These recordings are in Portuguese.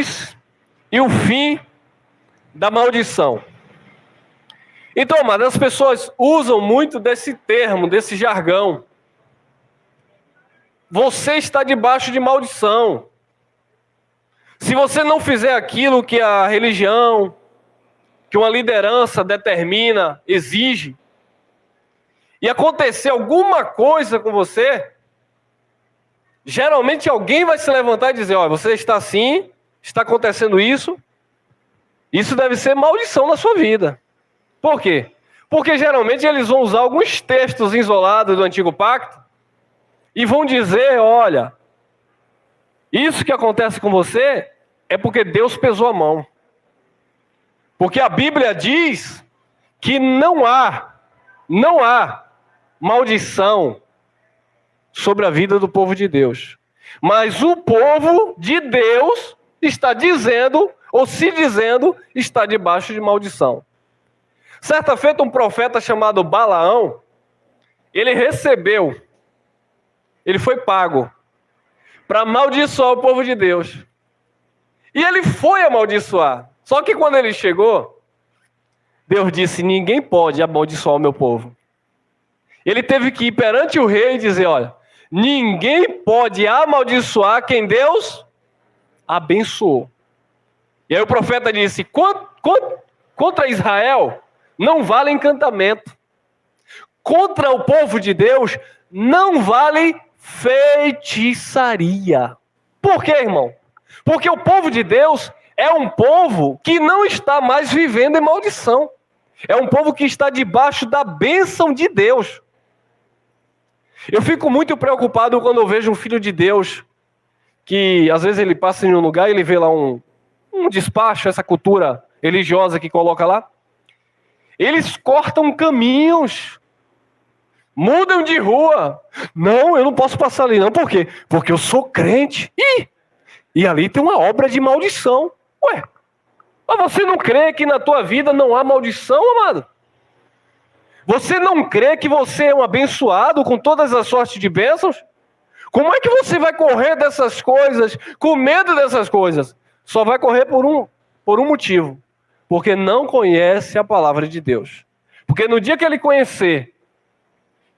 luz e o fim da maldição. Então, amados, as pessoas usam muito desse termo, desse jargão. Você está debaixo de maldição. Se você não fizer aquilo que a religião, que uma liderança determina, exige, e acontecer alguma coisa com você, geralmente alguém vai se levantar e dizer, olha, você está assim, está acontecendo isso deve ser maldição na sua vida. Por quê? Porque geralmente eles vão usar alguns textos isolados do Antigo Pacto e vão dizer, olha, isso que acontece com você é porque Deus pesou a mão. Porque a Bíblia diz que não há maldição sobre a vida do povo de Deus. Mas o povo de Deus está dizendo, ou se dizendo, está debaixo de maldição. Certa feita, um profeta chamado Balaão, ele foi pago para amaldiçoar o povo de Deus. E ele foi amaldiçoar. Só que quando ele chegou, Deus disse, ninguém pode amaldiçoar o meu povo. Ele teve que ir perante o rei e dizer, olha, ninguém pode amaldiçoar quem Deus abençoou. E aí o profeta disse, contra Israel não vale encantamento. Contra o povo de Deus não vale feitiçaria. Por quê, irmão? Porque o povo de Deus é um povo que não está mais vivendo em maldição. É um povo que está debaixo da bênção de Deus. Eu fico muito preocupado quando eu vejo um filho de Deus que às vezes ele passa em um lugar e ele vê lá um despacho, essa cultura religiosa que coloca lá. Eles cortam caminhos, mudam de rua. Não, eu não posso passar ali não. Por quê? Porque eu sou crente. E ali tem uma obra de maldição. Ué, mas você não crê que na tua vida não há maldição, amado? Você não crê que você é um abençoado com todas as sortes de bênçãos? Como é que você vai correr dessas coisas, com medo dessas coisas? Só vai correr por um motivo. Porque não conhece a palavra de Deus. Porque no dia que ele conhecer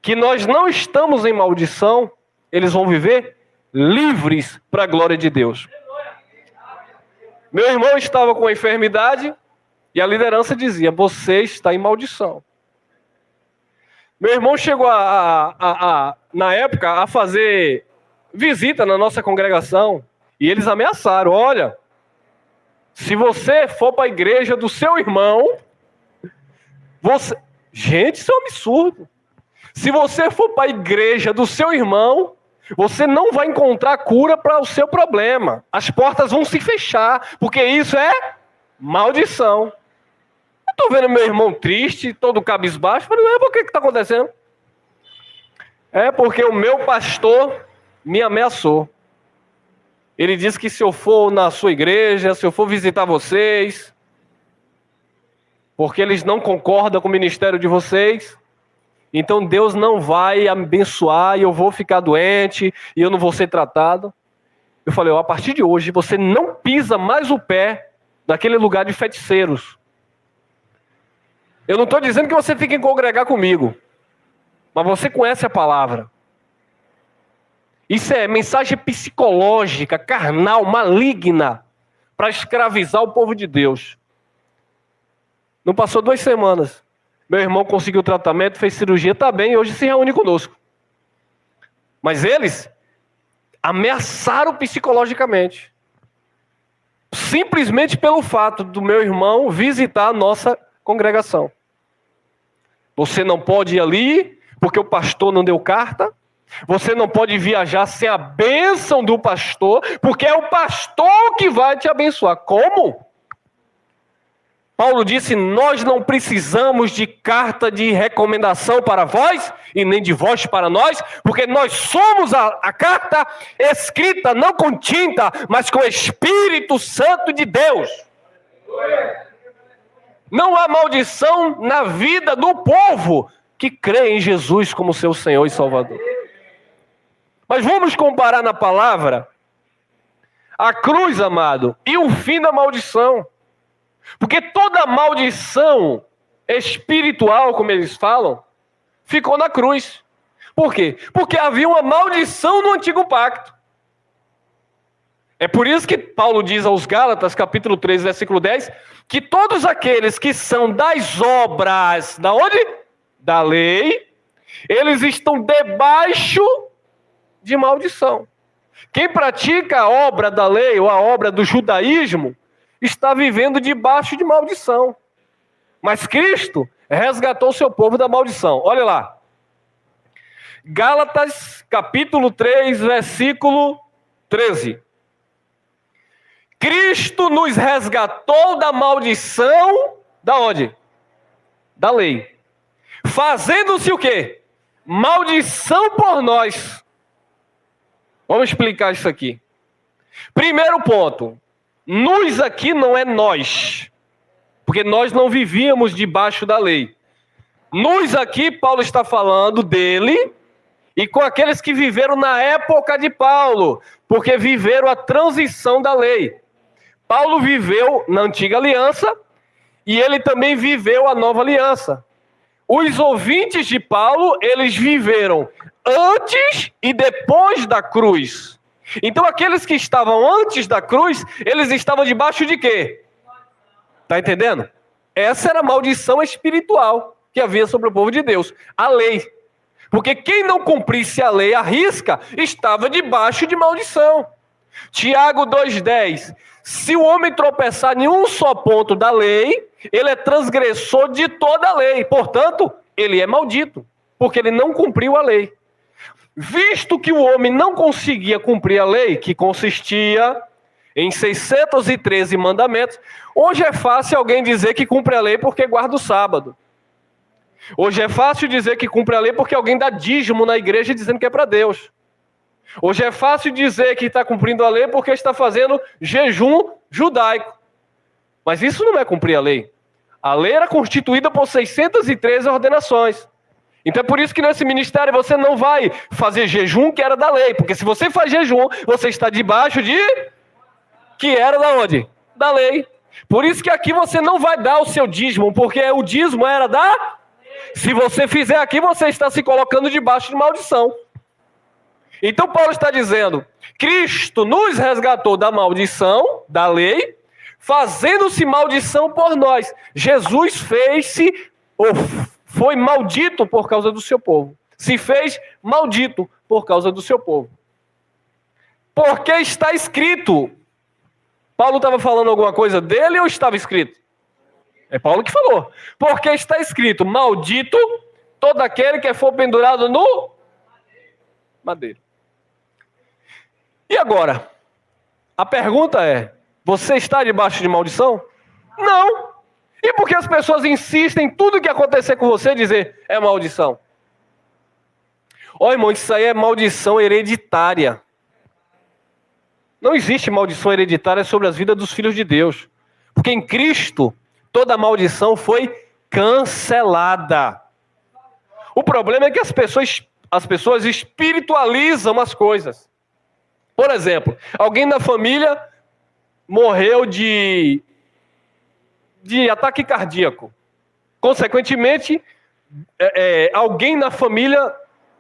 que nós não estamos em maldição, eles vão viver livres para a glória de Deus. Meu irmão estava com enfermidade e a liderança dizia, você está em maldição. Meu irmão chegou na época a fazer visita na nossa congregação e eles ameaçaram, olha, se você for para a igreja do seu irmão, gente, isso é um absurdo. Se você for para a igreja do seu irmão, você não vai encontrar cura para o seu problema. As portas vão se fechar, porque isso é maldição. Eu estou vendo meu irmão triste, todo cabisbaixo. Falei, por que está acontecendo? É porque o meu pastor me ameaçou. Ele disse que se eu for na sua igreja, se eu for visitar vocês, porque eles não concordam com o ministério de vocês, então Deus não vai abençoar e eu vou ficar doente e eu não vou ser tratado. Eu falei, a partir de hoje você não pisa mais o pé naquele lugar de feiticeiros. Eu não estou dizendo que você fique em congregar comigo, mas você conhece a palavra. Isso é mensagem psicológica, carnal, maligna, para escravizar o povo de Deus. Não passou 2 semanas. Meu irmão conseguiu tratamento, fez cirurgia, está bem, e hoje se reúne conosco. Mas eles ameaçaram psicologicamente. Simplesmente pelo fato do meu irmão visitar a nossa congregação. Você não pode ir ali, porque o pastor não deu carta. Você não pode viajar sem a bênção do pastor, porque é o pastor que vai te abençoar. Como? Paulo disse, nós não precisamos de carta de recomendação para vós, e nem de vós para nós, porque nós somos a carta escrita, não com tinta, mas com o Espírito Santo de Deus. Não há maldição na vida do povo que crê em Jesus como seu Senhor e Salvador. Mas vamos comparar na palavra A cruz, amado, e o fim da maldição. Porque toda maldição espiritual, como eles falam, ficou na cruz. Por quê? Porque havia uma maldição no antigo pacto. É por isso que Paulo diz aos Gálatas, capítulo 3, versículo 10, que todos aqueles que são das obras, da onde? Da lei, eles estão debaixo de maldição. Quem pratica a obra da lei ou a obra do judaísmo está vivendo debaixo de maldição. Mas Cristo resgatou o seu povo da maldição. Olha lá. Gálatas, capítulo 3, versículo 13. Cristo nos resgatou da maldição, da onde? Da lei. Fazendo-se o quê? Maldição por nós. Vamos explicar isso aqui. Primeiro ponto. Nos aqui não é nós. Porque nós não vivíamos debaixo da lei. Nos aqui, Paulo está falando dele e com aqueles que viveram na época de Paulo. Porque viveram a transição da lei. Paulo viveu na antiga aliança e ele também viveu a nova aliança. Os ouvintes de Paulo, eles viveram antes e depois da cruz. Então aqueles que estavam antes da cruz, eles estavam debaixo de quê? Está entendendo? Essa era a maldição espiritual que havia sobre o povo de Deus, a lei. Porque quem não cumprisse a lei à risca, estava debaixo de maldição. Tiago 2,10. Se o homem tropeçar em um só ponto da lei, ele é transgressor de toda a lei. Portanto, ele é maldito, porque ele não cumpriu a lei. Visto que o homem não conseguia cumprir a lei, que consistia em 613 mandamentos, hoje é fácil alguém dizer que cumpre a lei porque guarda o sábado. Hoje é fácil dizer que cumpre a lei porque alguém dá dízimo na igreja dizendo que é para Deus. Hoje é fácil dizer que está cumprindo a lei porque está fazendo jejum judaico. Mas isso não é cumprir a lei. A lei era constituída por 613 ordenações. Então é por isso que nesse ministério você não vai fazer jejum que era da lei. Porque se você faz jejum, você está debaixo de... que era da onde? Da lei. Por isso que aqui você não vai dar o seu dízimo, porque o dízimo era da... Se você fizer aqui, você está se colocando debaixo de maldição. Então Paulo está dizendo, Cristo nos resgatou da maldição, da lei, fazendo-se maldição por nós. Jesus fez-se, ou foi maldito por causa do seu povo. Se fez maldito por causa do seu povo. Porque está escrito. Paulo estava falando alguma coisa dele ou estava escrito? É Paulo que falou. Porque está escrito, maldito todo aquele que for pendurado no madeiro. E agora? A pergunta é, você está debaixo de maldição? Não. E por que as pessoas insistem em tudo que acontecer com você dizer é maldição? Ó, irmão, isso aí é maldição hereditária. Não existe maldição hereditária sobre as vidas dos filhos de Deus. Porque em Cristo, toda maldição foi cancelada. O problema é que as pessoas espiritualizam as coisas. Por exemplo, alguém na família morreu de ataque cardíaco. Consequentemente, alguém na família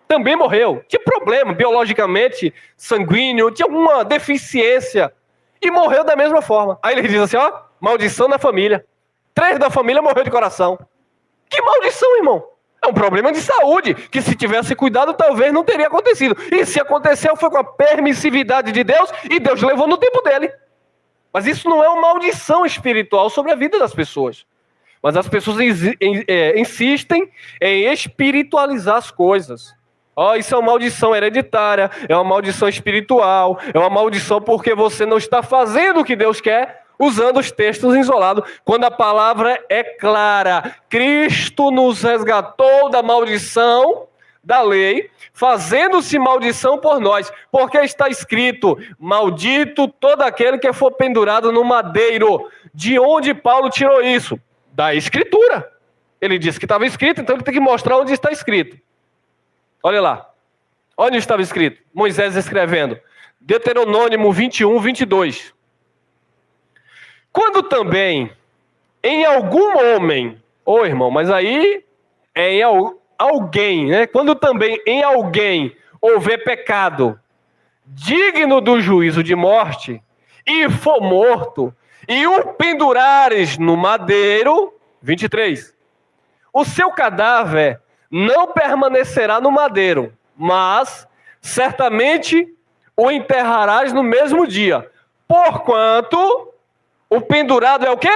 também morreu. Tinha problema biologicamente, sanguíneo, tinha alguma deficiência e morreu da mesma forma. Aí ele diz assim, ó, maldição na família. 3 da família morreu de coração. Que maldição, irmão? É um problema de saúde, que se tivesse cuidado, talvez não teria acontecido. E se aconteceu, foi com a permissividade de Deus, e Deus levou no tempo dele. Mas isso não é uma maldição espiritual sobre a vida das pessoas. Mas as pessoas insistem em espiritualizar as coisas. Isso é uma maldição hereditária, é uma maldição espiritual, é uma maldição porque você não está fazendo o que Deus quer, usando os textos isolados, quando a palavra é clara. Cristo nos resgatou da maldição da lei, fazendo-se maldição por nós, porque está escrito, maldito todo aquele que for pendurado no madeiro. De onde Paulo tirou isso? Da Escritura. Ele disse que estava escrito, então ele tem que mostrar onde está escrito. Olha lá, onde estava escrito? Moisés escrevendo, Deuteronômio 21, 22. Quando também em algum homem, irmão, mas aí é em alguém, né? Quando também em alguém houver pecado digno do juízo de morte, e for morto, e o pendurares no madeiro, 23, o seu cadáver não permanecerá no madeiro, mas certamente o enterrarás no mesmo dia, porquanto o pendurado é o quê?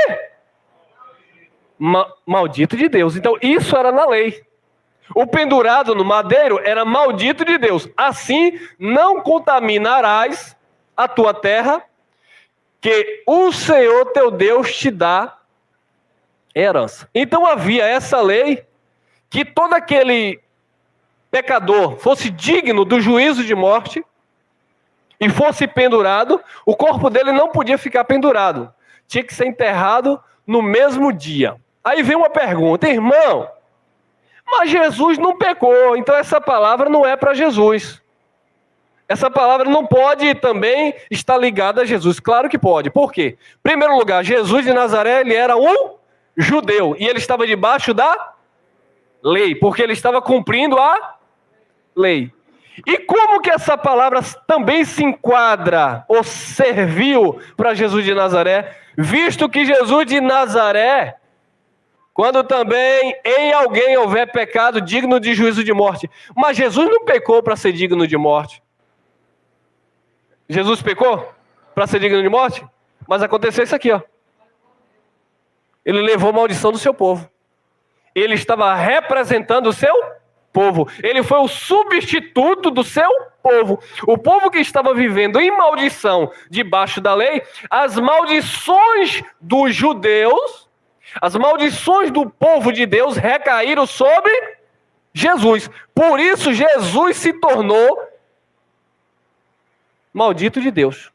Maldito de Deus. Então isso era na lei. O pendurado no madeiro era maldito de Deus. Assim não contaminarás a tua terra, que o Senhor teu Deus te dá herança. Então havia essa lei, que todo aquele pecador fosse digno do juízo de morte e fosse pendurado, o corpo dele não podia ficar pendurado. Tinha que ser enterrado no mesmo dia. Aí vem uma pergunta: irmão, mas Jesus não pecou, então essa palavra não é para Jesus. Essa palavra não pode também estar ligada a Jesus. Claro que pode. Por quê? Em primeiro lugar, Jesus de Nazaré, ele era um judeu. E ele estava debaixo da lei, porque ele estava cumprindo a lei. E como que essa palavra também se enquadra ou serviu para Jesus de Nazaré? Visto que Jesus de Nazaré, quando também em alguém houver pecado digno de juízo de morte. Mas Jesus não pecou para ser digno de morte. Jesus pecou para ser digno de morte? Mas aconteceu isso aqui, ó. Ele levou a maldição do seu povo. Ele estava representando o seu povo. Ele foi o substituto do seu povo. O povo que estava vivendo em maldição debaixo da lei, as maldições dos judeus, as maldições do povo de Deus recaíram sobre Jesus. Por isso Jesus se tornou maldito de Deus,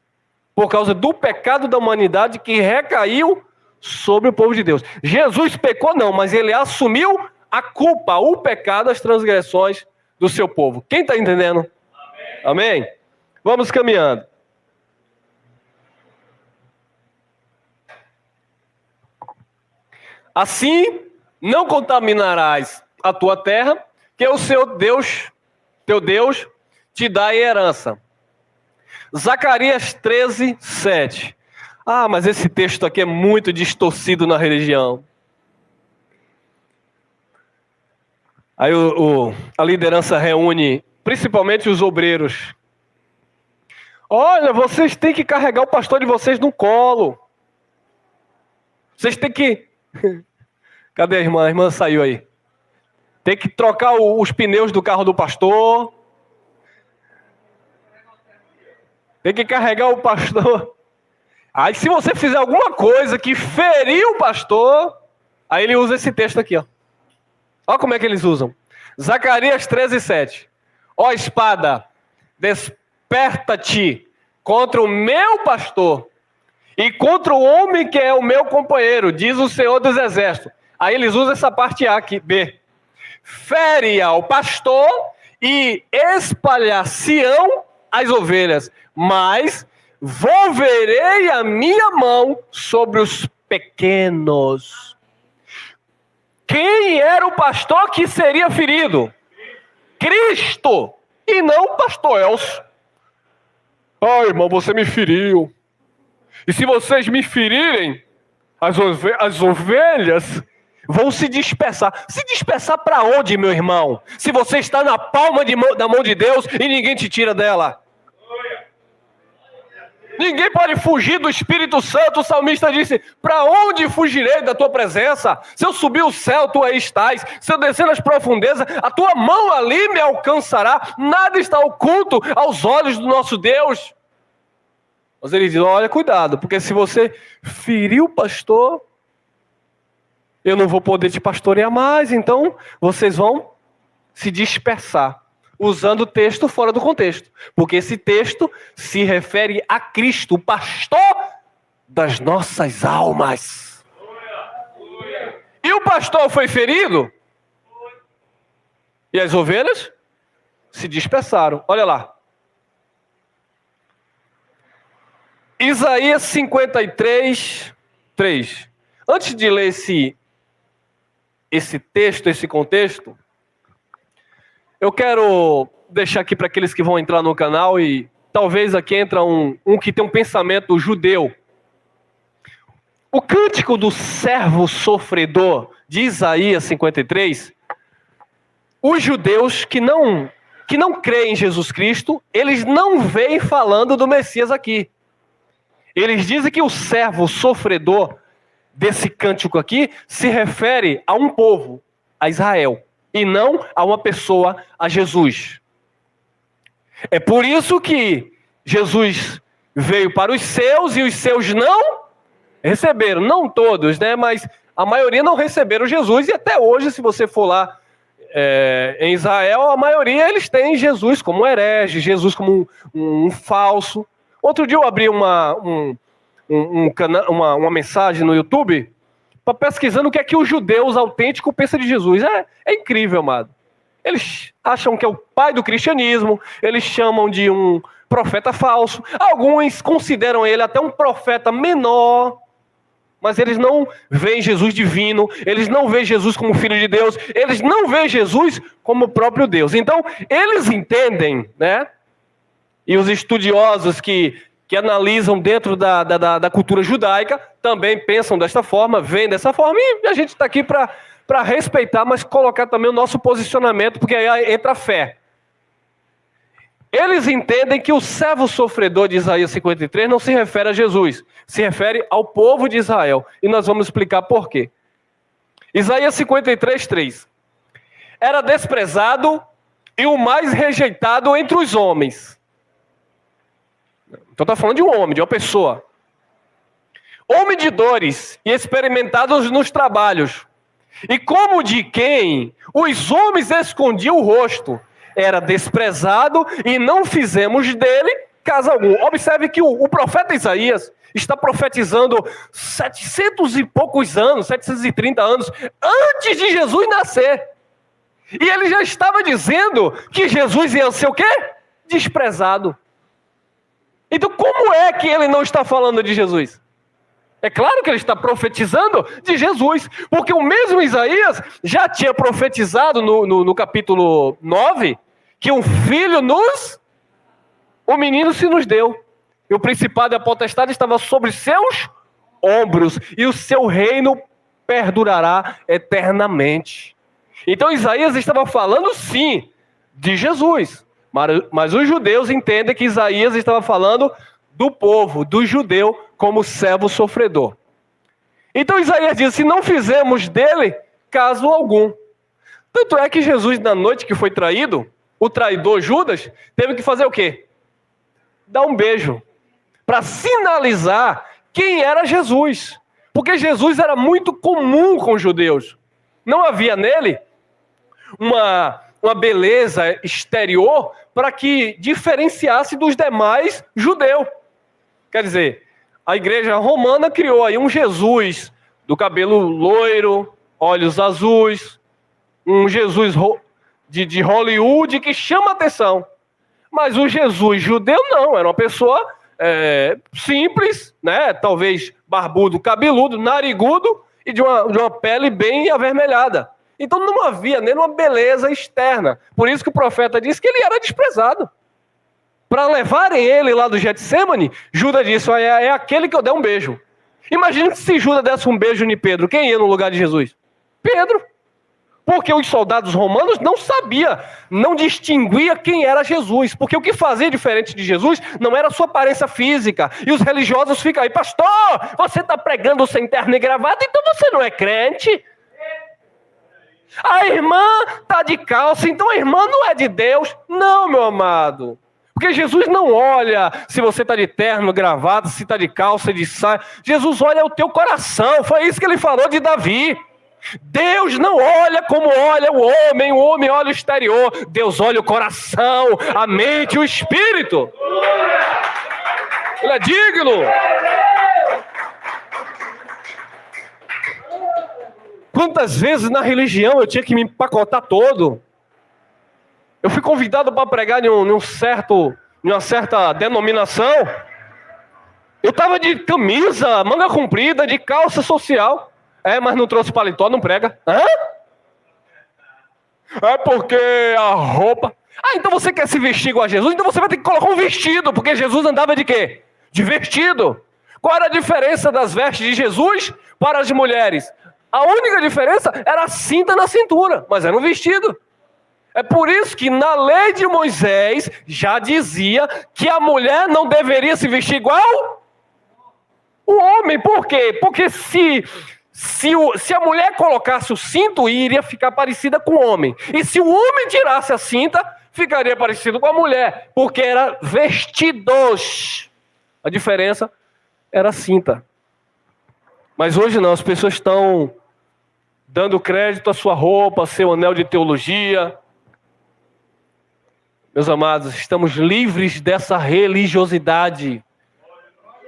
por causa do pecado da humanidade que recaiu sobre o povo de Deus. Jesus pecou não, mas ele assumiu a culpa, o pecado, as transgressões do seu povo. Quem está entendendo? Amém? Amém? Vamos caminhando. Assim, não contaminarás a tua terra, que o seu Deus, teu Deus, te dá em herança. Zacarias 13, 7. Ah, mas esse texto aqui é muito distorcido na religião. Aí a liderança reúne, principalmente os obreiros. Olha, vocês têm que carregar o pastor de vocês no colo. Vocês têm que... Cadê a irmã? A irmã saiu aí. Tem que trocar os pneus do carro do pastor. Tem que carregar o pastor. Aí se você fizer alguma coisa que ferir o pastor, aí ele usa esse texto aqui, ó. Olha como é que eles usam. Zacarias 13, 7. Ó espada, desperta-te contra o meu pastor e contra o homem que é o meu companheiro, diz o Senhor dos Exércitos. Aí eles usam essa parte A aqui, B. Fere ao pastor e espalhar-se-ão as ovelhas, mas volverei a minha mão sobre os pequenos. Quem era o pastor que seria ferido? Cristo, e não o pastor Elcio. Ai, irmão, você me feriu. E se vocês me ferirem, as ovelhas vão se dispersar. Se dispersar para onde, meu irmão? Se você está na palma da mão de Deus e ninguém te tira dela. Ninguém pode fugir do Espírito Santo. O salmista disse: para onde fugirei da tua presença? Se eu subir o céu, tu aí estás. Se eu descer nas profundezas, a tua mão ali me alcançará. Nada está oculto aos olhos do nosso Deus. Mas ele diz: olha, cuidado, porque se você ferir o pastor, eu não vou poder te pastorear mais, então vocês vão se dispersar. Usando o texto fora do contexto. Porque esse texto se refere a Cristo, o pastor das nossas almas. E o pastor foi ferido? E as ovelhas se dispersaram. Olha lá. Isaías 53, 3. Antes de ler esse texto, esse contexto, eu quero deixar aqui para aqueles que vão entrar no canal, e talvez aqui entra um que tem um pensamento judeu. O cântico do servo sofredor de Isaías 53, os judeus que não creem em Jesus Cristo, eles não veem falando do Messias aqui. Eles dizem que o servo sofredor desse cântico aqui se refere a um povo, a Israel, e não a uma pessoa, a Jesus. É por isso que Jesus veio para os seus e os seus não receberam. Não todos, né? Mas a maioria não receberam Jesus, e até hoje, se você for lá em Israel, a maioria eles têm Jesus como herege, Jesus como um falso. Outro dia eu abri uma mensagem no YouTube pesquisando o que é que os judeus autênticos pensam de Jesus. É incrível, amado. Eles acham que é o pai do cristianismo, eles chamam de um profeta falso. Alguns consideram ele até um profeta menor, mas eles não veem Jesus divino, eles não veem Jesus como filho de Deus, eles não veem Jesus como o próprio Deus. Então, eles entendem, né? E os estudiosos que analisam dentro da cultura judaica também pensam desta forma, veem dessa forma, e a gente está aqui para respeitar, mas colocar também o nosso posicionamento, porque aí entra a fé. Eles entendem que o servo sofredor de Isaías 53 não se refere a Jesus, se refere ao povo de Israel. E nós vamos explicar por quê. Isaías 53, 3. Era desprezado e o mais rejeitado entre os homens. Então está falando de um homem, de uma pessoa. Homem de dores e experimentados nos trabalhos. E como de quem os homens escondiam o rosto. Era desprezado e não fizemos dele caso algum. Observe que o profeta Isaías está profetizando 700 e poucos anos, 730 anos, antes de Jesus nascer. E ele já estava dizendo que Jesus ia ser o quê? Desprezado. Então como é que ele não está falando de Jesus? É claro que ele está profetizando de Jesus, porque o mesmo Isaías já tinha profetizado no capítulo 9, que um filho o menino se nos deu. E o principado e a potestade estava sobre seus ombros, e o seu reino perdurará eternamente. Então Isaías estava falando sim de Jesus, mas os judeus entendem que Isaías estava falando do povo, do judeu, como servo sofredor. Então Isaías diz, se não fizermos dele caso algum. Tanto é que Jesus, na noite que foi traído, o traidor Judas, teve que fazer o quê? Dar um beijo, para sinalizar quem era Jesus. Porque Jesus era muito comum com os judeus. Não havia nele uma beleza exterior para que diferenciasse dos demais judeus. Quer dizer, a igreja romana criou aí um Jesus do cabelo loiro, olhos azuis, um Jesus de Hollywood que chama atenção. Mas o Jesus judeu não, era uma pessoa simples, né? Talvez barbudo, cabeludo, narigudo e de uma pele bem avermelhada. Então não havia nem uma beleza externa. Por isso que o profeta disse que ele era desprezado. Para levarem ele lá do Getsemane, Judas disse, é aquele que eu der um beijo. Imagina se Judas desse um beijo em Pedro. Quem ia no lugar de Jesus? Pedro. Porque os soldados romanos não distinguia quem era Jesus. Porque o que fazia diferente de Jesus não era a sua aparência física. E os religiosos ficam aí, pastor, você está pregando sem terno e gravata, então você não é crente. A irmã está de calça, então a irmã não é de Deus. Não, meu amado. Porque Jesus não olha se você está de terno, gravata, se está de calça, de saia. Jesus olha o teu coração. Foi isso que ele falou de Davi. Deus não olha como olha o homem olha o exterior. Deus olha o coração, a mente e o espírito. Ele é digno. Quantas vezes na religião eu tinha que me empacotar todo? Eu fui convidado para pregar em uma certa denominação. Eu estava de camisa, manga comprida, de calça social. Mas não trouxe paletó, não prega. Hã? É porque a roupa... então você quer se vestir igual a Jesus? Então você vai ter que colocar um vestido, porque Jesus andava de quê? De vestido. Qual era a diferença das vestes de Jesus para as mulheres? A única diferença era a cinta na cintura, mas era um vestido. É por isso que na lei de Moisés já dizia que a mulher não deveria se vestir igual o homem. Por quê? Porque se a mulher colocasse o cinto, iria ficar parecida com o homem. E se o homem tirasse a cinta, ficaria parecido com a mulher, porque era vestidos. A diferença era a cinta. Mas hoje não, as pessoas estão dando crédito à sua roupa, ao seu anel de teologia. Meus amados, estamos livres dessa religiosidade.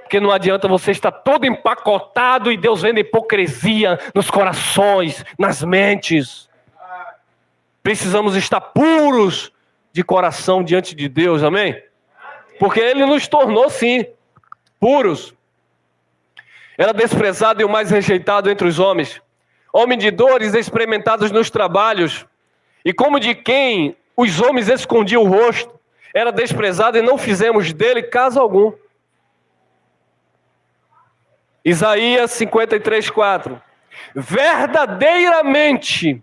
Porque não adianta você estar todo empacotado e Deus vendo hipocrisia nos corações, nas mentes. Precisamos estar puros de coração diante de Deus, amém? Porque Ele nos tornou, sim, puros. Era desprezado e o mais rejeitado entre os homens. Homem de dores, experimentados nos trabalhos. E como de quem os homens escondiam o rosto. Era desprezado e não fizemos dele caso algum. Isaías 53:4. Verdadeiramente,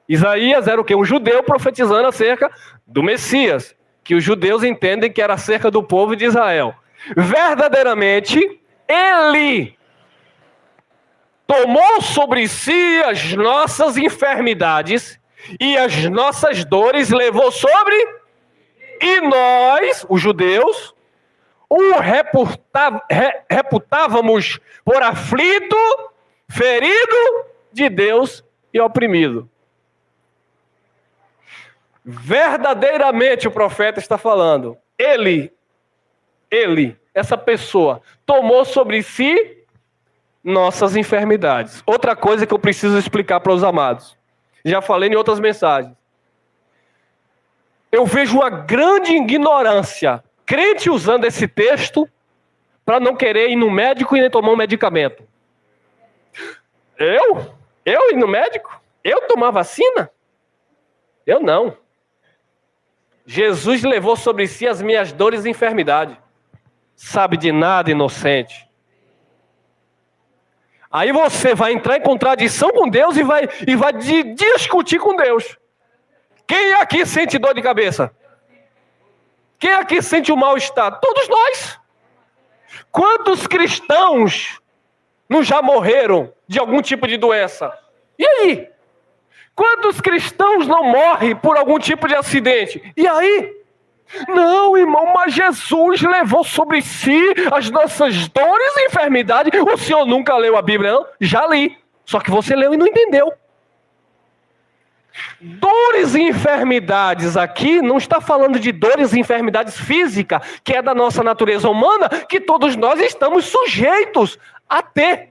Isaías era o quê? Um judeu profetizando acerca do Messias, que os judeus entendem que era acerca do povo de Israel. Verdadeiramente, ele tomou sobre si as nossas enfermidades e as nossas dores levou sobre, e nós, os judeus, o reputávamos por aflito, ferido de Deus e oprimido. Verdadeiramente o profeta está falando. Ele, essa pessoa, tomou sobre si nossas enfermidades. Outra coisa que eu preciso explicar para os amados. Já falei em outras mensagens. Eu vejo uma grande ignorância. Crente usando esse texto para não querer ir no médico e nem tomar um medicamento. Eu ir no médico? Eu tomar vacina? Eu não. Jesus levou sobre si as minhas dores e enfermidades. Sabe de nada, inocente. Aí você vai entrar em contradição com Deus e vai discutir com Deus. Quem aqui sente dor de cabeça? Quem aqui sente o mal-estar? Todos nós. Quantos cristãos não já morreram de algum tipo de doença? E aí? Quantos cristãos não morrem por algum tipo de acidente? E aí? Não, irmão, mas Jesus levou sobre si as nossas dores e enfermidades. O senhor nunca leu a Bíblia, não? Já li. Só que você leu e não entendeu. Dores e enfermidades aqui não está falando de dores e enfermidades físicas, que é da nossa natureza humana, que todos nós estamos sujeitos a ter.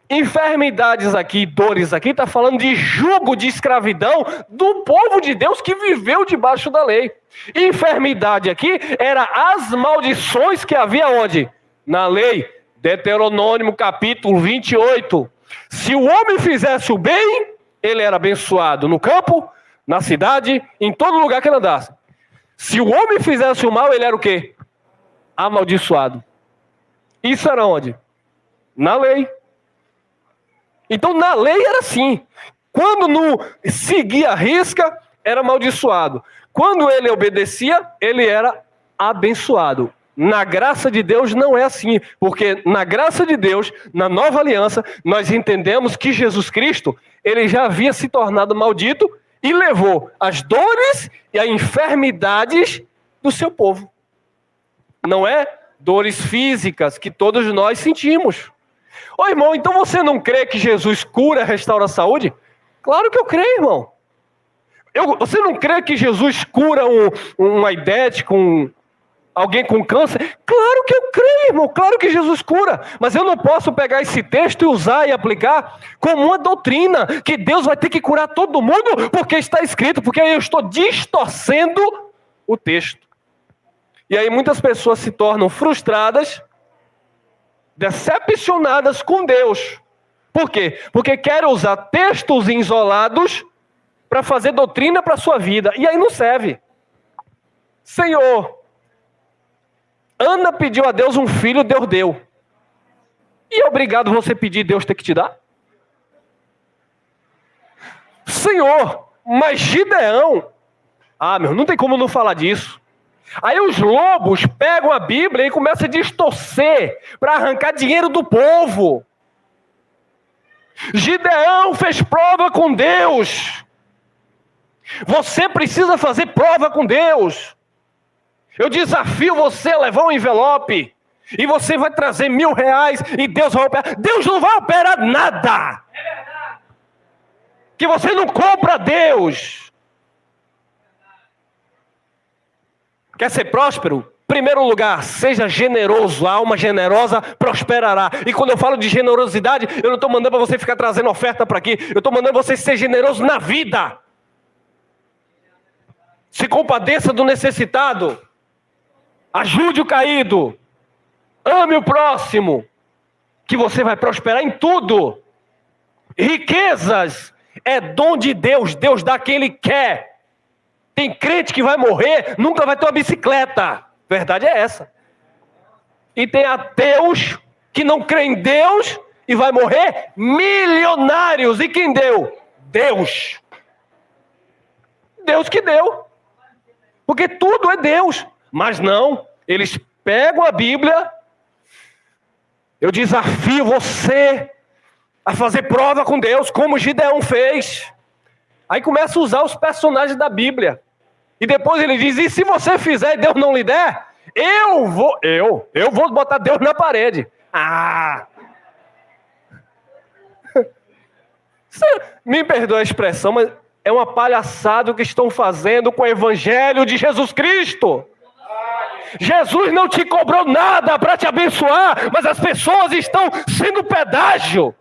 Enfermidades aqui, dores aqui, está falando de jugo de escravidão do povo de Deus que viveu debaixo da lei. Enfermidade aqui era as maldições que havia onde? Na lei. Deuteronômio capítulo 28. Se o homem fizesse o bem, ele era abençoado no campo, na cidade, em todo lugar que ele andasse. Se o homem fizesse o mal, ele era o quê? Amaldiçoado. Isso era onde? Na lei. Então, na lei era assim. Quando não seguia a risca, era amaldiçoado. Quando ele obedecia, ele era abençoado. Na graça de Deus não é assim. Porque na graça de Deus, na nova aliança, nós entendemos que Jesus Cristo, ele já havia se tornado maldito e levou as dores e as enfermidades do seu povo. Não é dores físicas que todos nós sentimos. Ô irmão, então você não crê que Jesus cura e restaura a saúde? Claro que eu creio, irmão. Você não crê que Jesus cura um aidético, alguém com câncer? Claro que eu creio, irmão. Claro que Jesus cura. Mas eu não posso pegar esse texto e usar e aplicar como uma doutrina, que Deus vai ter que curar todo mundo porque está escrito, porque eu estou distorcendo o texto. E aí muitas pessoas se tornam frustradas decepcionadas com Deus. Por quê? Porque querem usar textos isolados para fazer doutrina para a sua vida. E aí não serve. Senhor, Ana pediu a Deus um filho, Deus deu. E é obrigado você pedir, Deus ter que te dar? Senhor, mas Gideão... meu, não tem como não falar disso. Aí os lobos pegam a Bíblia e começam a distorcer para arrancar dinheiro do povo. Gideão fez prova com Deus. Você precisa fazer prova com Deus. Eu desafio você a levar um envelope e você vai trazer R$1.000 e Deus vai operar. Deus não vai operar nada. Que você não compra Deus. Quer ser próspero? Primeiro lugar, seja generoso. A alma generosa prosperará. E quando eu falo de generosidade, eu não estou mandando para você ficar trazendo oferta para aqui. Eu estou mandando você ser generoso na vida. Se compadeça do necessitado. Ajude o caído. Ame o próximo. Que você vai prosperar em tudo. Riquezas é dom de Deus. Deus dá quem Ele quer. Tem crente que vai morrer, nunca vai ter uma bicicleta. Verdade é essa. E tem ateus que não creem em Deus e vai morrer milionários. E quem deu? Deus. Deus que deu. Porque tudo é Deus. Mas não, eles pegam a Bíblia. Eu desafio você a fazer prova com Deus, como Gideão fez. Aí começa a usar os personagens da Bíblia. E depois ele diz, e se você fizer e Deus não lhe der, eu vou botar Deus na parede. Me perdoa a expressão, mas é uma palhaçada o que estão fazendo com o Evangelho de Jesus Cristo. Jesus não te cobrou nada para te abençoar, mas as pessoas estão sendo pedágio.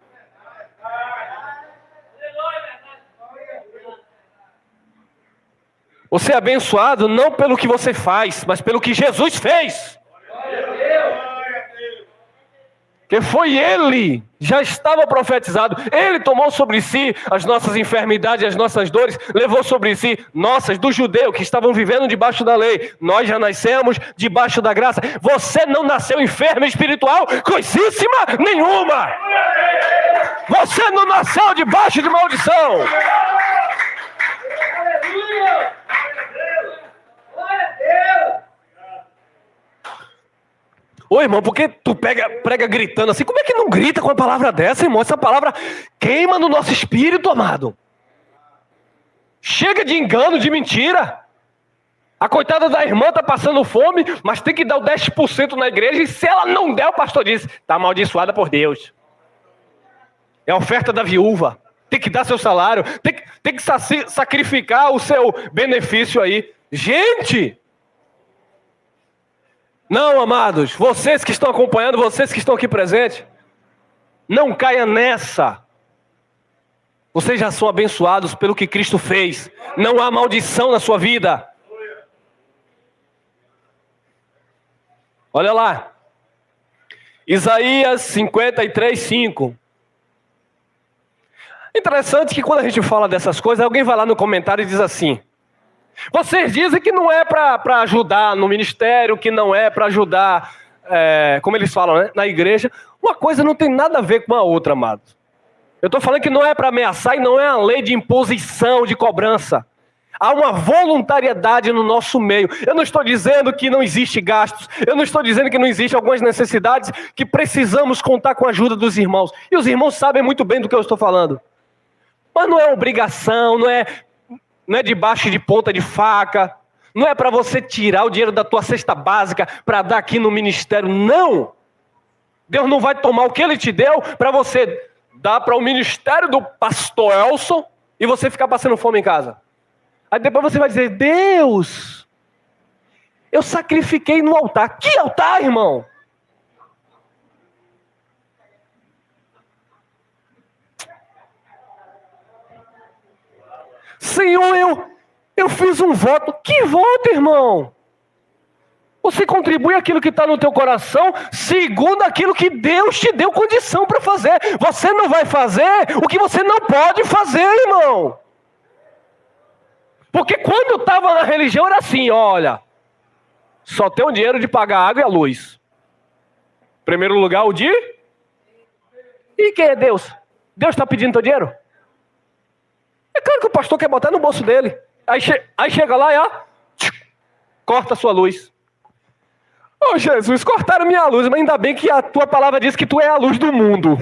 Você é abençoado não pelo que você faz, mas pelo que Jesus fez. Que foi Ele, já estava profetizado. Ele tomou sobre si as nossas enfermidades, as nossas dores, levou sobre si nossas, do judeu que estavam vivendo debaixo da lei. Nós já nascemos debaixo da graça. Você não nasceu enfermo espiritual, coisíssima nenhuma. Você não nasceu debaixo de maldição. Ô irmão, por que tu prega gritando assim? Como é que não grita com a palavra dessa, irmão? Essa palavra queima no nosso espírito, amado. Chega de engano, de mentira. A coitada da irmã está passando fome, mas tem que dar o 10% na igreja. E se ela não der, o pastor diz, está amaldiçoada por Deus. É a oferta da viúva. Tem que dar seu salário. Tem que sacrificar o seu benefício aí. Gente! Não, amados, vocês que estão acompanhando, vocês que estão aqui presentes, não caia nessa. Vocês já são abençoados pelo que Cristo fez. Não há maldição na sua vida. Olha lá. Isaías 53:5. Interessante que quando a gente fala dessas coisas, alguém vai lá no comentário e diz assim: vocês dizem que não é para ajudar no ministério, que não é para ajudar, como eles falam, né, na igreja. Uma coisa não tem nada a ver com a outra, amados. Eu estou falando que não é para ameaçar e não é uma lei de imposição, de cobrança. Há uma voluntariedade no nosso meio. Eu não estou dizendo que não existe gastos. Eu não estou dizendo que não existem algumas necessidades que precisamos contar com a ajuda dos irmãos. E os irmãos sabem muito bem do que eu estou falando. Mas não é obrigação, não é debaixo de ponta de faca, não é para você tirar o dinheiro da tua cesta básica para dar aqui no ministério, não. Deus não vai tomar o que Ele te deu para você dar para o ministério do pastor Elson e você ficar passando fome em casa. Aí depois você vai dizer, Deus, eu sacrifiquei no altar. Que altar, irmão? Senhor, eu fiz um voto. Que voto, irmão? Você contribui aquilo que está no teu coração segundo aquilo que Deus te deu condição para fazer. Você não vai fazer o que você não pode fazer, irmão. Porque quando eu estava na religião era assim, olha, só tem o dinheiro de pagar a água e a luz. Em primeiro lugar, o de... E quem é Deus? Deus está pedindo teu dinheiro? É claro que o pastor quer botar no bolso dele. Aí chega lá e ó, corta a sua luz. Ô Jesus, cortaram minha luz, mas ainda bem que a tua palavra diz que tu é a luz do mundo.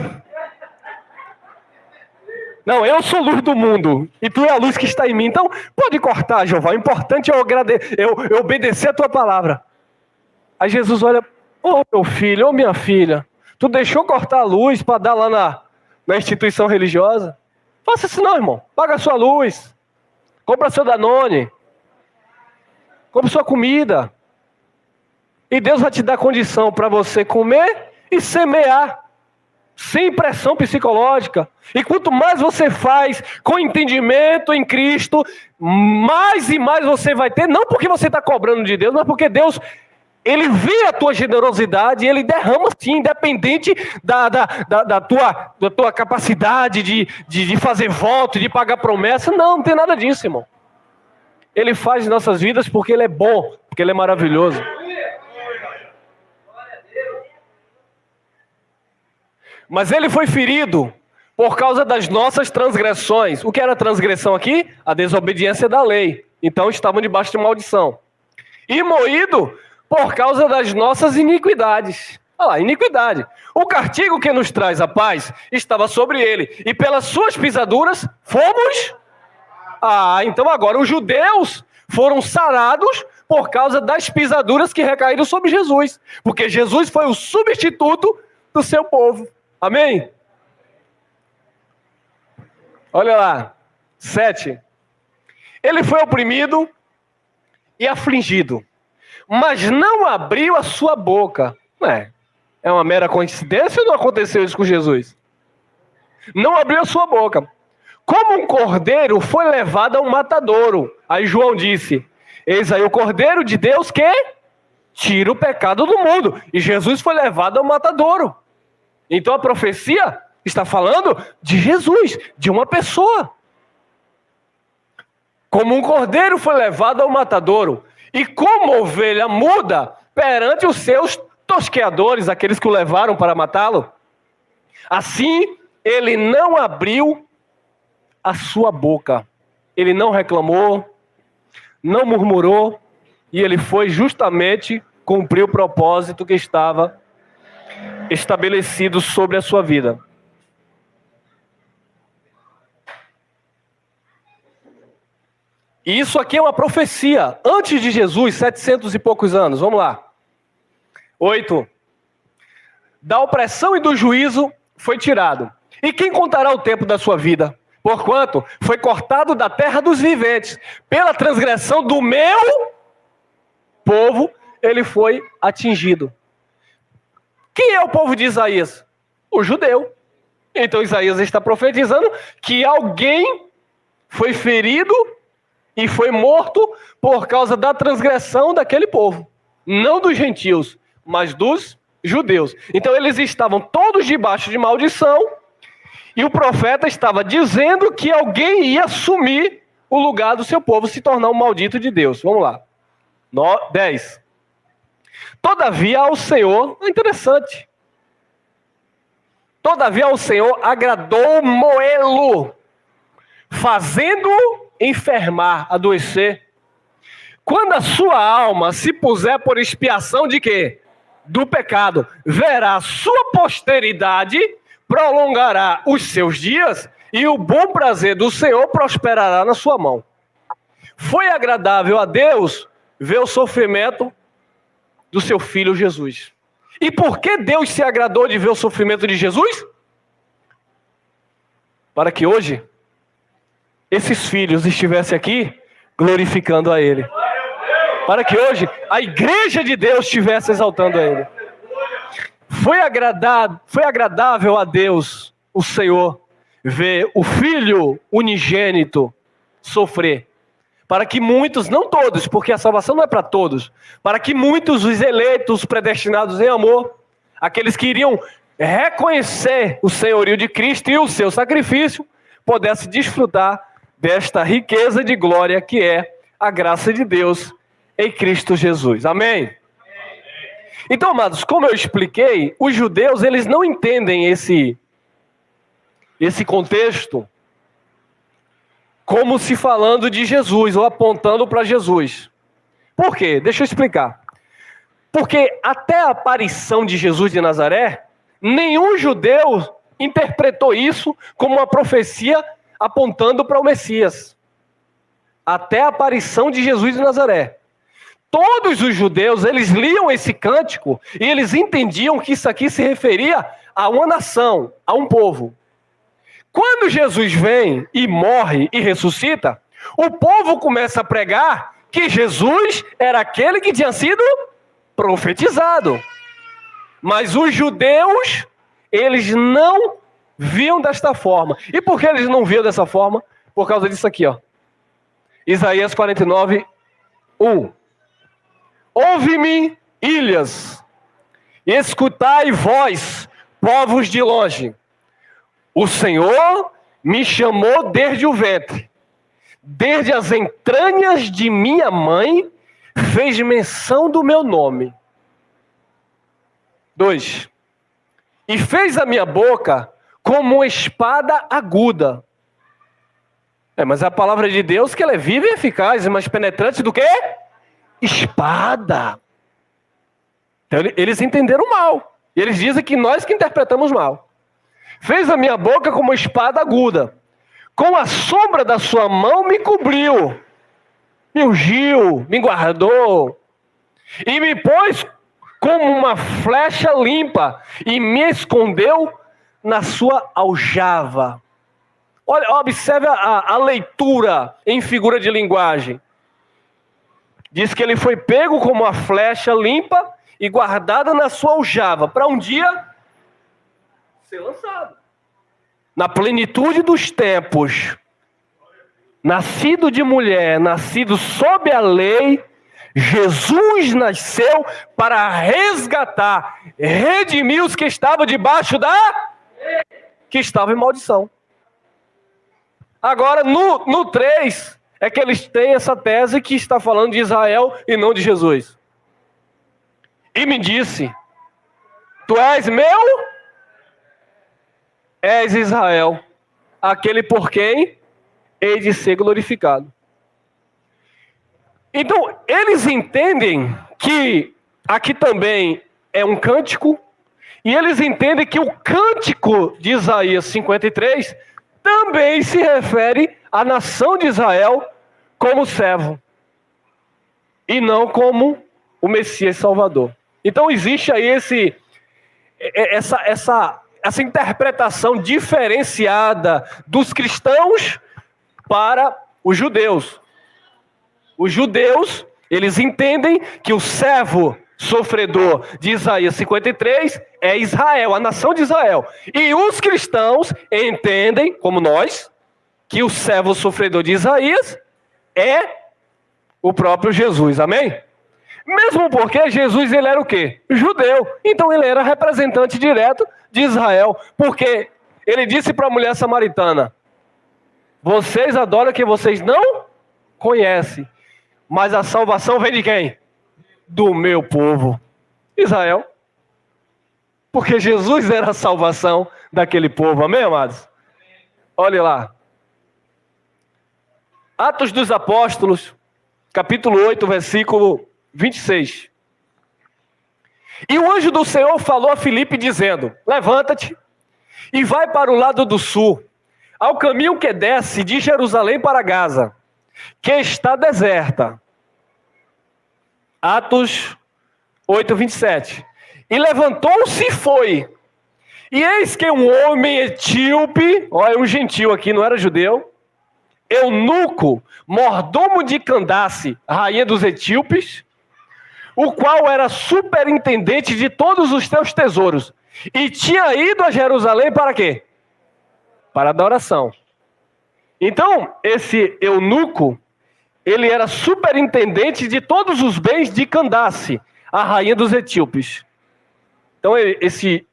Não, eu sou luz do mundo e tu é a luz que está em mim. Então, pode cortar, Jeová. O importante é eu obedecer a tua palavra. Aí Jesus olha, ô meu filho, ô minha filha, tu deixou cortar a luz para dar lá na instituição religiosa? Faça isso não, irmão. Paga a sua luz. Compra seu Danone. Compra sua comida. E Deus vai te dar condição para você comer e semear. Sem pressão psicológica. E quanto mais você faz com entendimento em Cristo, mais e mais você vai ter, não porque você está cobrando de Deus, mas porque Deus, Ele vê a tua generosidade e Ele derrama sim, independente da tua capacidade de fazer voto, de pagar promessa. Não tem nada disso, irmão. Ele faz em nossas vidas porque Ele é bom, porque Ele é maravilhoso. Mas ele foi ferido por causa das nossas transgressões. O que era transgressão aqui? A desobediência da lei. Então estavam debaixo de maldição. E moído por causa das nossas iniquidades. Olha lá, iniquidade. O castigo que nos traz a paz estava sobre ele. E pelas suas pisaduras fomos... então agora os judeus foram sarados por causa das pisaduras que recaíram sobre Jesus. Porque Jesus foi o substituto do seu povo. Amém? Olha lá, 7. Ele foi oprimido e afligido, mas não abriu a sua boca. É uma mera coincidência ou não aconteceu isso com Jesus? Não abriu a sua boca. Como um cordeiro foi levado ao matadouro. Aí João disse, eis aí o cordeiro de Deus que tira o pecado do mundo. E Jesus foi levado ao matadouro. Então a profecia está falando de Jesus, de uma pessoa. Como um cordeiro foi levado ao matadouro, e como ovelha muda perante os seus tosqueadores, aqueles que o levaram para matá-lo, assim ele não abriu a sua boca. Ele não reclamou, não murmurou, e ele foi justamente cumprir o propósito que estava estabelecido sobre a sua vida. E isso aqui é uma profecia. Antes de Jesus, 700 e poucos anos. Vamos lá. 8. Da opressão e do juízo foi tirado. E quem contará o tempo da sua vida? Porquanto foi cortado da terra dos viventes. Pela transgressão do meu povo, ele foi atingido. Quem é o povo de Isaías? O judeu. Então Isaías está profetizando que alguém foi ferido e foi morto por causa da transgressão daquele povo. Não dos gentios, mas dos judeus. Então eles estavam todos debaixo de maldição e o profeta estava dizendo que alguém ia assumir o lugar do seu povo, se tornar um maldito de Deus. Vamos lá. 10. Todavia ao Senhor, interessante. Todavia ao Senhor agradou moê-lo, fazendo-o enfermar, adoecer. Quando a sua alma se puser por expiação de quê? Do pecado, verá a sua posteridade, prolongará os seus dias, e o bom prazer do Senhor prosperará na sua mão. Foi agradável a Deus ver o sofrimento do seu filho Jesus. E por que Deus se agradou de ver o sofrimento de Jesus? Para que hoje esses filhos estivessem aqui glorificando a Ele. Para que hoje a igreja de Deus estivesse exaltando a Ele. Foi agradável a Deus, o Senhor, ver o Filho unigênito sofrer, para que muitos, não todos, porque a salvação não é para todos, para que muitos, os eleitos, os predestinados em amor, aqueles que iriam reconhecer o senhorio de Cristo e o seu sacrifício, pudessem desfrutar desta riqueza de glória que é a graça de Deus em Cristo Jesus. Amém? Então, amados, como eu expliquei, os judeus, eles não entendem esse contexto como se falando de Jesus ou apontando para Jesus. Por quê? Deixa eu explicar. Porque até a aparição de Jesus de Nazaré, nenhum judeu interpretou isso como uma profecia apontando para o Messias. Até a aparição de Jesus de Nazaré. Todos os judeus, eles liam esse cântico e eles entendiam que isso aqui se referia a uma nação, a um povo. Quando Jesus vem e morre e ressuscita, o povo começa a pregar que Jesus era aquele que tinha sido profetizado. Mas os judeus, eles não viam desta forma. E por que eles não viam dessa forma? Por causa disso aqui, ó. Isaías 49, 1. Ouve-me, ilhas, e escutai vós, povos de longe. O Senhor me chamou desde o ventre, desde as entranhas de minha mãe, fez menção do meu nome. 2. E fez a minha boca como uma espada aguda. Mas a palavra de Deus que ela é viva e eficaz, e mais penetrante do que espada. Então, eles entenderam mal. E eles dizem que nós que interpretamos mal. Fez a minha boca como uma espada aguda. Com a sombra da sua mão me cobriu. Me ungiu, me guardou. E me pôs como uma flecha limpa. E me escondeu na sua aljava. Olha, observe a leitura em figura de linguagem. Diz que ele foi pego como uma flecha limpa e guardada na sua aljava, para um dia ser lançado. Na plenitude dos tempos, nascido de mulher, nascido sob a lei, Jesus nasceu para resgatar, redimir os que estavam debaixo que estavam em maldição. Agora, no 3, é que eles têm essa tese que está falando de Israel e não de Jesus. E me disse, tu és meu? És Israel, aquele por quem hei de ser glorificado. Então, eles entendem que aqui também é um cântico, e eles entendem que o cântico de Isaías 53 também se refere à nação de Israel como servo, e não como o Messias Salvador. Então existe aí essa interpretação diferenciada dos cristãos para os judeus. Os judeus, eles entendem que o servo sofredor de Isaías 53 é Israel, a nação de Israel. E os cristãos entendem, como nós, que o servo sofredor de Isaías é o próprio Jesus, amém? Mesmo porque Jesus, ele era o quê? Judeu. Então ele era representante direto de Israel. Porque ele disse para a mulher samaritana, vocês adoram quem vocês não conhecem, mas a salvação vem de quem? Do meu povo, Israel. Porque Jesus era a salvação daquele povo, amém, amados? Olhe lá. Atos dos Apóstolos, capítulo 8, versículo 26. E o anjo do Senhor falou a Filipe dizendo, levanta-te e vai para o lado do sul, ao caminho que desce de Jerusalém para Gaza, que está deserta. Atos 8, 27. E levantou-se e foi. E eis que um homem etíope, olha, um gentil aqui, não era judeu, eunuco, mordomo de Candace, rainha dos etíopes, o qual era superintendente de todos os teus tesouros, e tinha ido a Jerusalém para quê? Para adoração. Então, esse eunuco, ele era superintendente de todos os bens de Candace, a rainha dos etíopes. Então esse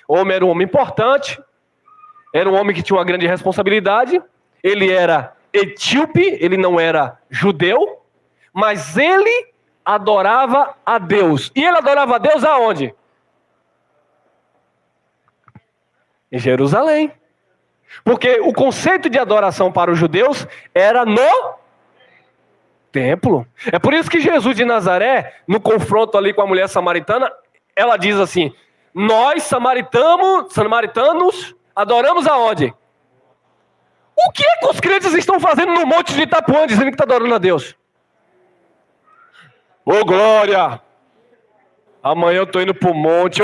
homem era um homem importante, era um homem que tinha uma grande responsabilidade, ele era etíope, ele não era judeu, mas ele adorava a Deus. E ele adorava a Deus aonde? Em Jerusalém. Porque o conceito de adoração para os judeus era no templo. É por isso que Jesus de Nazaré, no confronto ali com a mulher samaritana, ela diz assim: nós samaritanos adoramos aonde? O que é que os crentes estão fazendo no monte de Itapuã, dizendo que está adorando a Deus? Ô glória! Amanhã eu estou indo para o monte.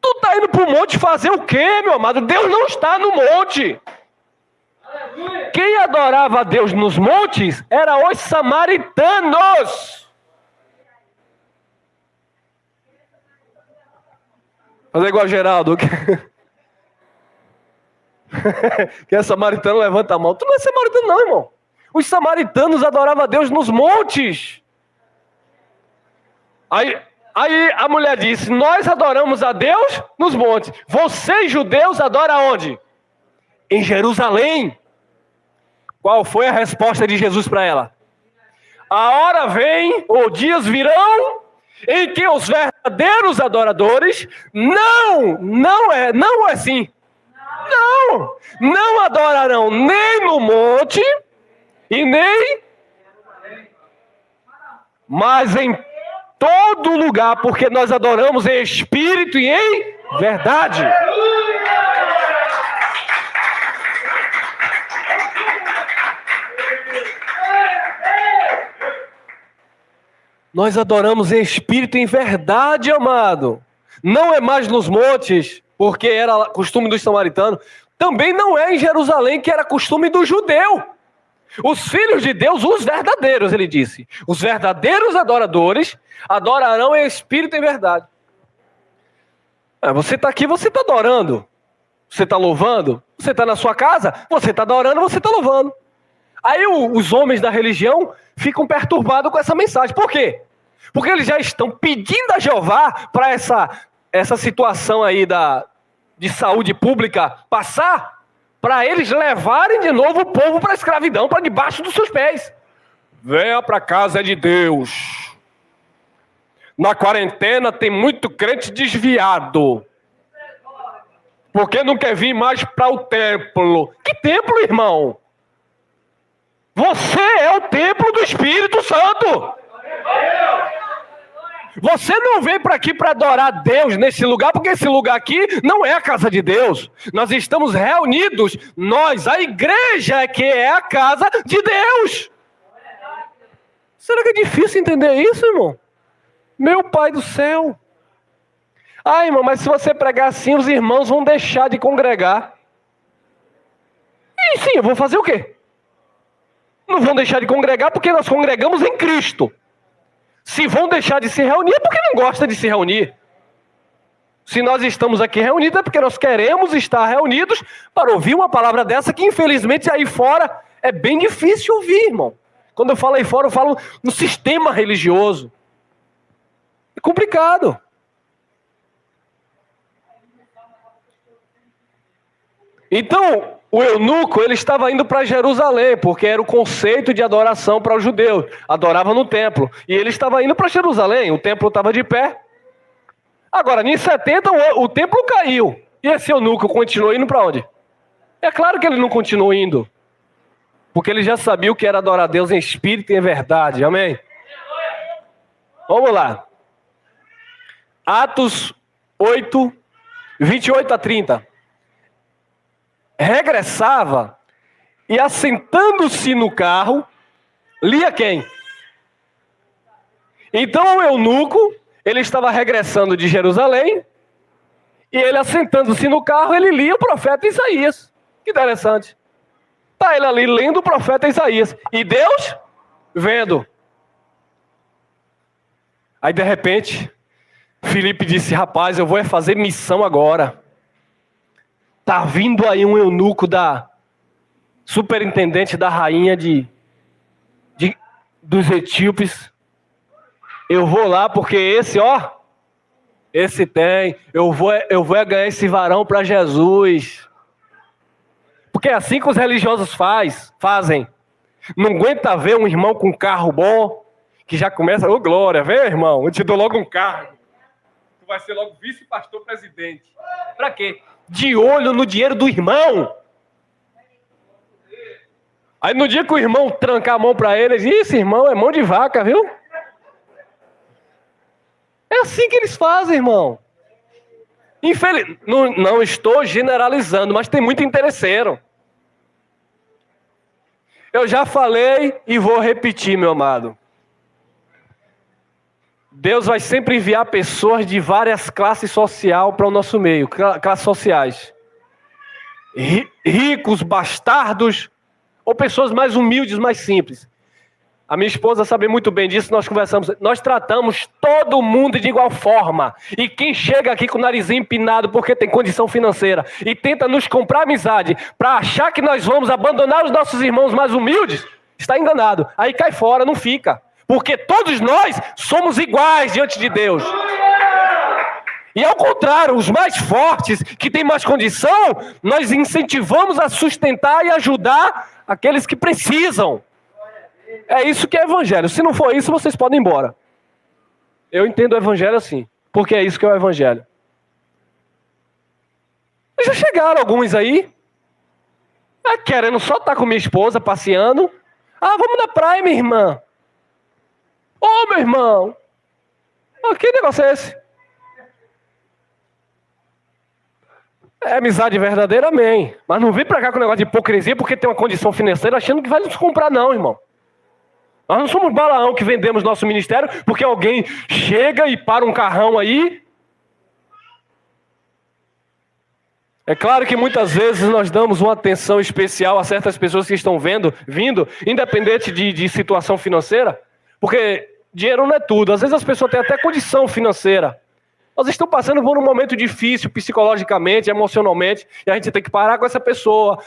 Tu está indo para o monte fazer o quê, meu amado? Deus não está no monte. Quem adorava a Deus nos montes eram os samaritanos. Fazer igual Geraldo. Quem é samaritano, levanta a mão. Tu não é samaritano não, irmão. Os samaritanos adoravam a Deus nos montes. Aí a mulher disse: nós adoramos a Deus nos montes. Vocês, judeus, adoram onde? Em Jerusalém. Qual foi a resposta de Jesus para ela? A hora vem, ou dias virão, em que os verdadeiros adoradores não é assim. Não adorarão nem no monte e nem, mas em todo lugar, porque nós adoramos em espírito e em verdade. Nós adoramos em espírito e em verdade, amado. Não é mais nos montes, porque era costume dos samaritanos. Também não é em Jerusalém, que era costume do judeu. Os filhos de Deus, os verdadeiros, ele disse. Os verdadeiros adoradores adorarão em espírito e em verdade. Você está aqui, você está adorando. Você está louvando. Você está na sua casa, você está adorando, você está louvando. Aí os homens da religião ficam perturbados com essa mensagem. Por quê? Porque eles já estão pedindo a Jeová para essa situação aí de saúde pública passar, para eles levarem de novo o povo para a escravidão, para debaixo dos seus pés. Venha para a casa de Deus. Na quarentena tem muito crente desviado, porque não quer vir mais para o templo. Que templo, irmão? Você é o templo do Espírito Santo. Você não vem para aqui para adorar Deus nesse lugar, porque esse lugar aqui não é a casa de Deus. Nós estamos reunidos, a igreja que é a casa de Deus. Será que é difícil entender isso, irmão? Meu Pai do céu. Irmão, mas se você pregar assim, os irmãos vão deixar de congregar. E sim, eu vou fazer o quê? Não vão deixar de congregar porque nós congregamos em Cristo. Se vão deixar de se reunir, é porque não gostam de se reunir. Se nós estamos aqui reunidos, é porque nós queremos estar reunidos para ouvir uma palavra dessa que, infelizmente, aí fora é bem difícil ouvir, irmão. Quando eu falo aí fora, eu falo no sistema religioso. É complicado. Então, o eunuco, ele estava indo para Jerusalém, porque era o conceito de adoração para os judeus. Adorava no templo. E ele estava indo para Jerusalém, o templo estava de pé. Agora, em 70, o templo caiu. E esse eunuco continuou indo para onde? É claro que ele não continuou indo. Porque ele já sabia o que era adorar a Deus em espírito e em verdade. Amém? Vamos lá. Atos 8, 28 a 30. Regressava e, assentando-se no carro, lia quem? Então o eunuco, ele estava regressando de Jerusalém, e ele, assentando-se no carro, ele lia o profeta Isaías. Que interessante. Está ele ali lendo o profeta Isaías, e Deus vendo. Aí de repente, Filipe disse: rapaz, eu vou fazer missão agora. Está vindo aí um eunuco da superintendente da rainha dos etíopes. Eu vou lá porque esse tem. Eu vou ganhar esse varão para Jesus. Porque é assim que os religiosos fazem. Não aguenta ver um irmão com um carro bom, que já começa, ô glória, vem irmão, eu te dou logo um cargo. Tu vai ser logo vice-pastor presidente. Para quê? De olho no dinheiro do irmão. Aí no dia que o irmão trancar a mão para ele, ele diz, esse irmão é mão de vaca, viu? É assim que eles fazem, irmão. Não estou generalizando, mas tem muito interesseiro. Eu já falei e vou repetir, meu amado. Deus vai sempre enviar pessoas de várias classes sociais para o nosso meio, classes sociais. Ricos, bastardos, ou pessoas mais humildes, mais simples. A minha esposa sabe muito bem disso, nós conversamos. Nós tratamos todo mundo de igual forma. E quem chega aqui com o narizinho empinado porque tem condição financeira e tenta nos comprar amizade para achar que nós vamos abandonar os nossos irmãos mais humildes, está enganado. Aí cai fora, não fica. Porque todos nós somos iguais diante de Deus. E ao contrário, os mais fortes, que têm mais condição, nós incentivamos a sustentar e ajudar aqueles que precisam. É isso que é evangelho. Se não for isso, vocês podem ir embora. Eu entendo o evangelho assim, porque é isso que é o evangelho. Já chegaram alguns aí, querendo só estar com minha esposa, passeando. Vamos na praia, minha irmã. Ô, meu irmão. Que negócio é esse? É amizade verdadeira, amém. Mas não vem pra cá com negócio de hipocrisia porque tem uma condição financeira achando que vai nos comprar não, irmão. Nós não somos Balaão que vendemos nosso ministério porque alguém chega e para um carrão aí. É claro que muitas vezes nós damos uma atenção especial a certas pessoas que estão vindo, independente de situação financeira, porque dinheiro não é tudo. Às vezes as pessoas têm até condição financeira. Nós estamos passando por um momento difícil psicologicamente, emocionalmente, e a gente tem que parar com essa pessoa,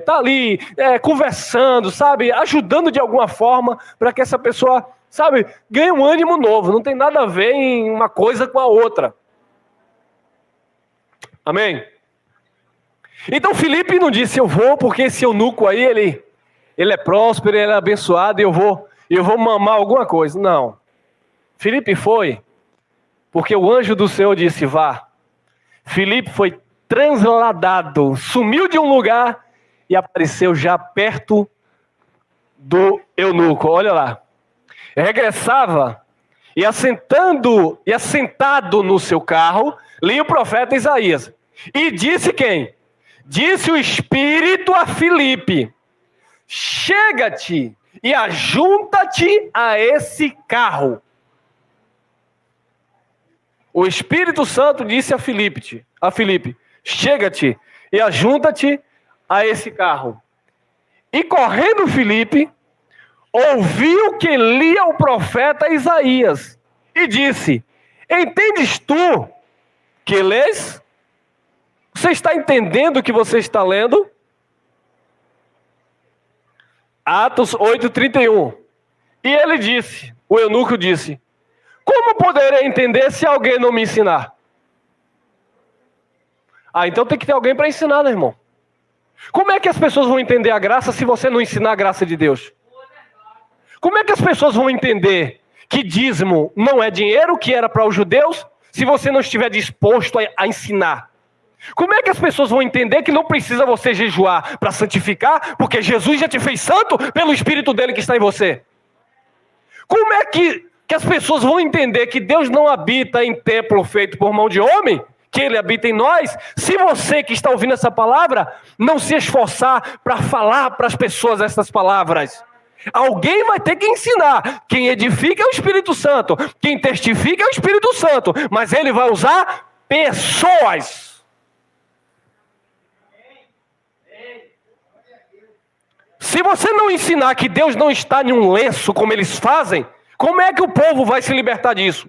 tá ali conversando, sabe, ajudando de alguma forma para que essa pessoa, sabe, ganhe um ânimo novo. Não tem nada a ver em uma coisa com a outra. Amém? Então Filipe não disse, eu vou porque esse eunuco aí, ele é próspero, ele é abençoado e eu vou mamar alguma coisa. Não. Filipe foi porque o anjo do Senhor disse, vá. Filipe foi transladado, sumiu de um lugar e apareceu já perto do eunuco. Olha lá. Regressava e assentado no seu carro, lia o profeta Isaías. E disse quem? Disse o Espírito a Filipe, chega-te e ajunta-te a esse carro. O Espírito Santo disse a Filipe, chega-te e ajunta-te a esse carro. E correndo Filipe, ouviu que lia o profeta Isaías e disse, entendes tu que lês? Você está entendendo o que você está lendo? Atos 8:31. E ele disse, o eunuco disse, como poderei entender se alguém não me ensinar? Então tem que ter alguém para ensinar, né, irmão? Como é que as pessoas vão entender a graça se você não ensinar a graça de Deus? Como é que as pessoas vão entender que dízimo não é dinheiro, que era para os judeus, se você não estiver disposto a ensinar? Como é que as pessoas vão entender que não precisa você jejuar para santificar, porque Jesus já te fez santo pelo Espírito dele que está em você? Como é que as pessoas vão entender que Deus não habita em templo feito por mão de homem, que Ele habita em nós, se você que está ouvindo essa palavra não se esforçar para falar para as pessoas essas palavras? Alguém vai ter que ensinar. Quem edifica é o Espírito Santo, quem testifica é o Espírito Santo, mas Ele vai usar pessoas. Se você não ensinar que Deus não está em um lenço como eles fazem, como é que o povo vai se libertar disso?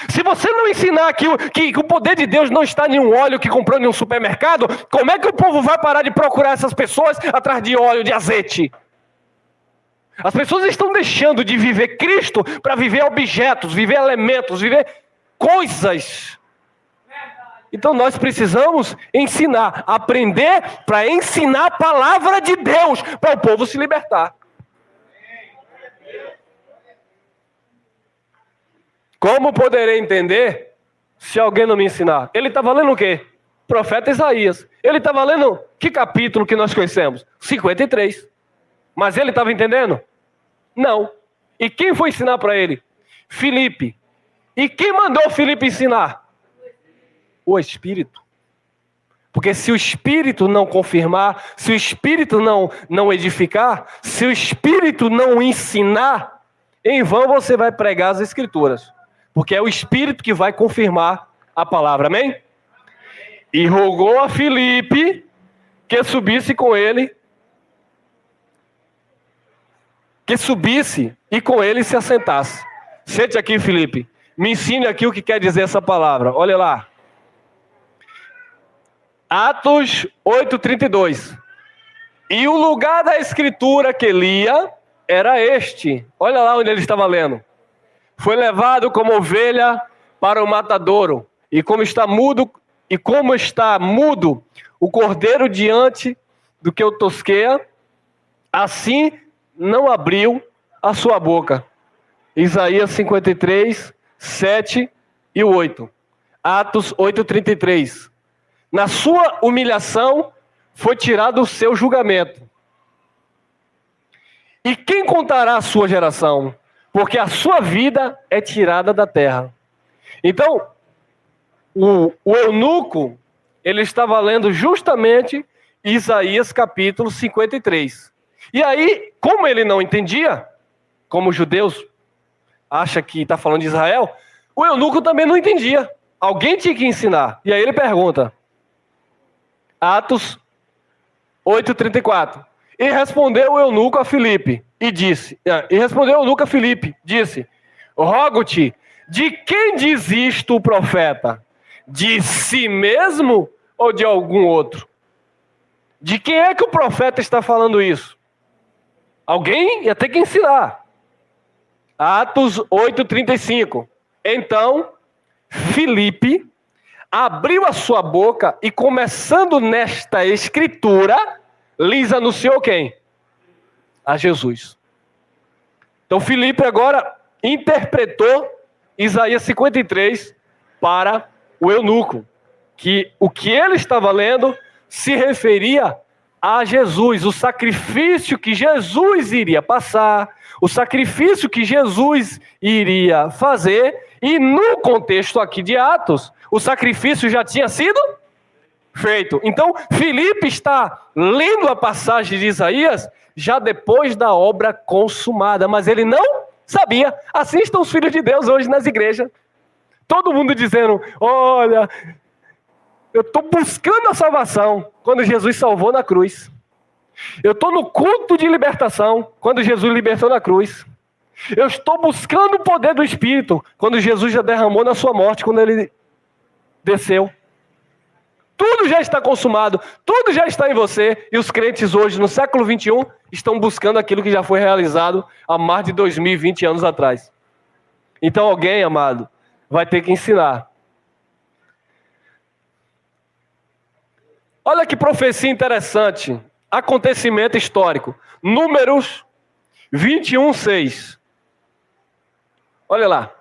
Se você não ensinar que o poder de Deus não está em um óleo que comprou em um supermercado, como é que o povo vai parar de procurar essas pessoas atrás de óleo, de azeite? As pessoas estão deixando de viver Cristo para viver objetos, viver elementos, viver coisas. Então nós precisamos ensinar, aprender para ensinar a palavra de Deus para o povo se libertar. Como poderei entender se alguém não me ensinar? Ele estava lendo o quê? Profeta Isaías. Ele estava lendo que capítulo que nós conhecemos? 53. Mas ele estava entendendo? Não. E quem foi ensinar para ele? Filipe. E quem mandou Filipe ensinar? O Espírito. Porque se o Espírito não confirmar, se o Espírito não edificar, se o Espírito não ensinar, em vão você vai pregar as Escrituras. Porque é o Espírito que vai confirmar a palavra, amém? E rogou a Filipe que subisse com ele, que subisse e com ele se assentasse. Sente aqui, Filipe. Me ensine aqui o que quer dizer essa palavra. Olha lá. Atos 8:32. E o lugar da escritura que lia era este. Olha lá onde ele estava lendo. Foi levado como ovelha para o matadouro. E como está mudo o cordeiro diante do que o tosqueia, assim não abriu a sua boca. Isaías 53, 7 e 8. Atos 8:33. Na sua humilhação foi tirado o seu julgamento. E quem contará a sua geração? Porque a sua vida é tirada da terra. Então, o eunuco, ele estava lendo justamente Isaías capítulo 53. E aí, como ele não entendia, como os judeus acham que está falando de Israel, o eunuco também não entendia. Alguém tinha que ensinar. E aí ele pergunta, Atos 8:34. E respondeu o eunuco a Filipe e disse, rogo-te, de quem diz isto o profeta? De si mesmo ou de algum outro? De quem é que o profeta está falando isso? Alguém ia ter que ensinar. Atos 8:35. Então, Filipe abriu a sua boca e, começando nesta escritura, lhes anunciou quem? A Jesus. Então, Filipe agora interpretou Isaías 53 para o eunuco, que o que ele estava lendo se referia a Jesus, o sacrifício que Jesus iria passar, o sacrifício que Jesus iria fazer, e no contexto aqui de Atos, o sacrifício já tinha sido feito. Então, Filipe está lendo a passagem de Isaías já depois da obra consumada, mas ele não sabia. Assim estão os filhos de Deus hoje nas igrejas. Todo mundo dizendo, olha, eu estou buscando a salvação quando Jesus salvou na cruz. Eu estou no culto de libertação quando Jesus libertou na cruz. Eu estou buscando o poder do Espírito quando Jesus já derramou na sua morte, quando ele desceu. Tudo já está consumado, tudo já está em você. E os crentes hoje, no século 21, estão buscando aquilo que já foi realizado há mais de 2020 anos atrás. Então alguém, amado, vai ter que ensinar. Olha que profecia interessante. Acontecimento histórico. Números 21:6. Olha lá.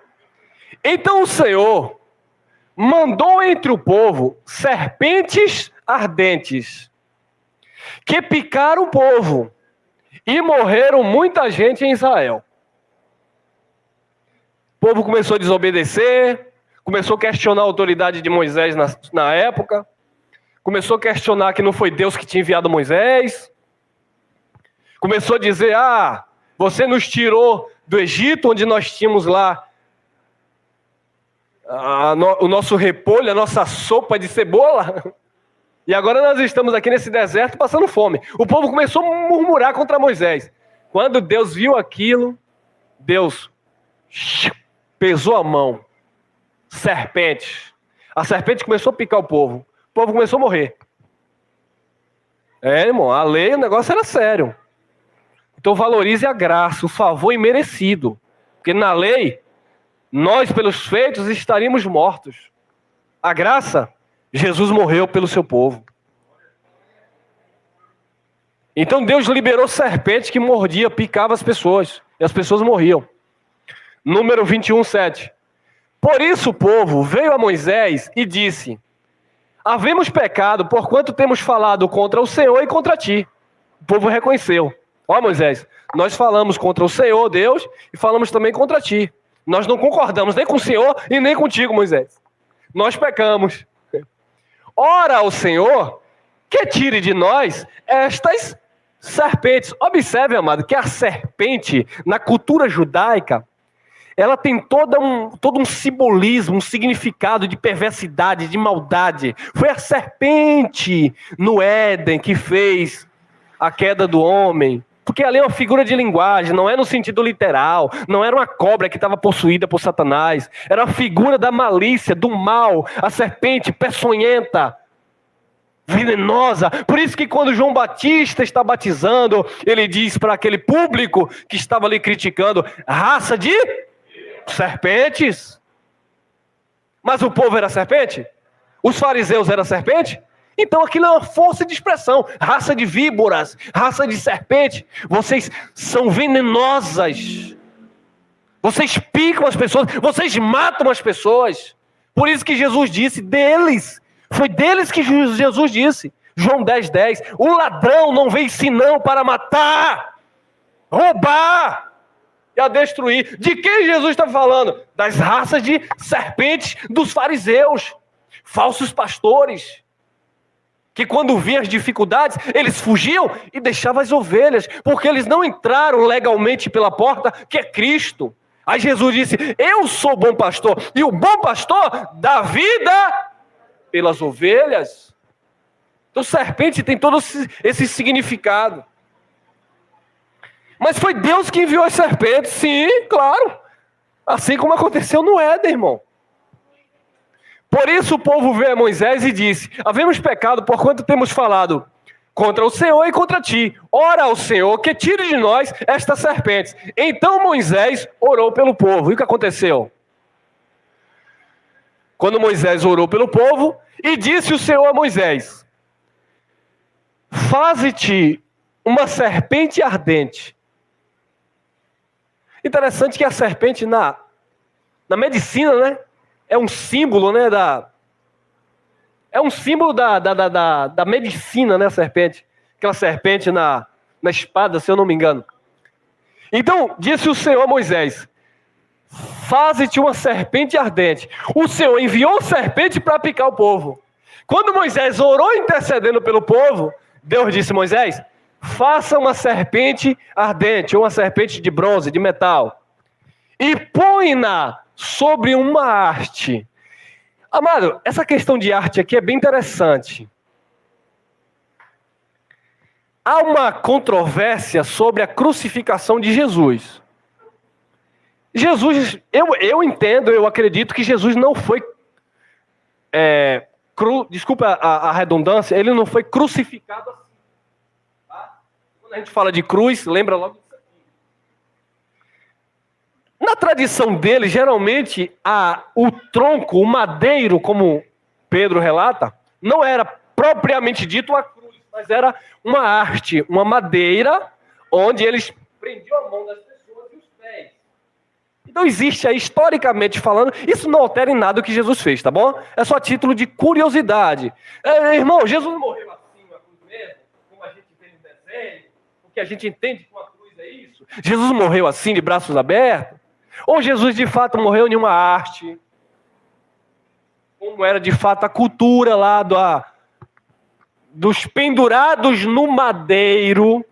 Então o Senhor mandou entre o povo serpentes ardentes, que picaram o povo, e morreram muita gente em Israel. O povo começou a desobedecer, começou a questionar a autoridade de Moisés na época, começou a questionar que não foi Deus que tinha enviado Moisés, começou a dizer, você nos tirou do Egito, onde nós tínhamos lá o nosso repolho, a nossa sopa de cebola, e agora nós estamos aqui nesse deserto passando fome. O povo começou a murmurar contra Moisés. Quando Deus viu aquilo, Deus pesou a mão serpentes. A serpente começou a picar o povo começou a morrer. Irmão, a lei, o negócio era sério. Então valorize a graça, o favor imerecido. Porque na lei, nós pelos feitos estaríamos mortos. A graça, Jesus morreu pelo seu povo. Então Deus liberou serpente que mordia, picava as pessoas. E as pessoas morriam. Número 21:7. Por isso o povo veio a Moisés e disse: havemos pecado, porquanto temos falado contra o Senhor e contra ti. O povo reconheceu. Ó Moisés, nós falamos contra o Senhor, Deus, e falamos também contra ti. Nós não concordamos nem com o Senhor e nem contigo, Moisés. Nós pecamos. Ora ao Senhor, que tire de nós estas serpentes. Observe, amado, que a serpente, na cultura judaica, ela tem todo um simbolismo, um significado de perversidade, de maldade. Foi a serpente no Éden que fez a queda do homem. Porque ali é uma figura de linguagem, não é no sentido literal. Não era uma cobra que estava possuída por Satanás. Era uma figura da malícia, do mal. A serpente peçonhenta, venenosa. Por isso que quando João Batista está batizando, ele diz para aquele público que estava ali criticando: raça de serpentes. Mas o povo era serpente? Os fariseus eram serpente? Então aquilo é uma força de expressão. Raça de víboras, raça de serpente. Vocês são venenosas. Vocês picam as pessoas, vocês matam as pessoas. Por isso que Jesus disse deles. Foi deles que Jesus disse. João 10:10. O ladrão não veio senão para matar, roubar e a destruir. De quem Jesus está falando? Das raças de serpentes dos fariseus. Falsos pastores. Que quando viam as dificuldades, eles fugiam e deixavam as ovelhas. Porque eles não entraram legalmente pela porta, que é Cristo. Aí Jesus disse: eu sou o bom pastor. E o bom pastor dá vida pelas ovelhas. Então serpente tem todo esse significado. Mas foi Deus que enviou as serpentes, sim, claro. Assim como aconteceu no Éden, irmão. Por isso o povo veio a Moisés e disse: havemos pecado, porquanto temos falado contra o Senhor e contra ti. Ora ao Senhor que tire de nós estas serpentes. Então Moisés orou pelo povo. E o que aconteceu? Quando Moisés orou pelo povo, e disse o Senhor a Moisés: faze-te uma serpente ardente. Interessante que a serpente na medicina, né? É um símbolo, né? É um símbolo da medicina, né? A serpente. Aquela serpente na espada, se eu não me engano. Então, disse o Senhor a Moisés: faze-te uma serpente ardente. O Senhor enviou a serpente para picar o povo. Quando Moisés orou intercedendo pelo povo, Deus disse: Moisés, faça uma serpente ardente, uma serpente de bronze, de metal, e põe-na sobre uma haste. Amado, essa questão de arte aqui é bem interessante. Há uma controvérsia sobre a crucificação de Jesus. Jesus, eu entendo, eu acredito que Jesus não foi, desculpa a redundância, ele não foi crucificado assim. Tá? Quando a gente fala de cruz, lembra logo disso aqui. Na tradição dele, geralmente, o tronco, o madeiro, como Pedro relata, não era propriamente dito uma cruz, mas era uma haste, uma madeira, onde eles prendiam a mão das pessoas e os pés. Então existe aí, historicamente falando, isso não altera em nada o que Jesus fez, tá bom? É só título de curiosidade. Irmão, Jesus morreu assim, uma cruz mesmo, como a gente vê no desenho, porque a gente entende que uma cruz é isso. Jesus morreu assim, de braços abertos? Ou Jesus de fato morreu em uma haste? Como era de fato a cultura lá dos pendurados no madeiro?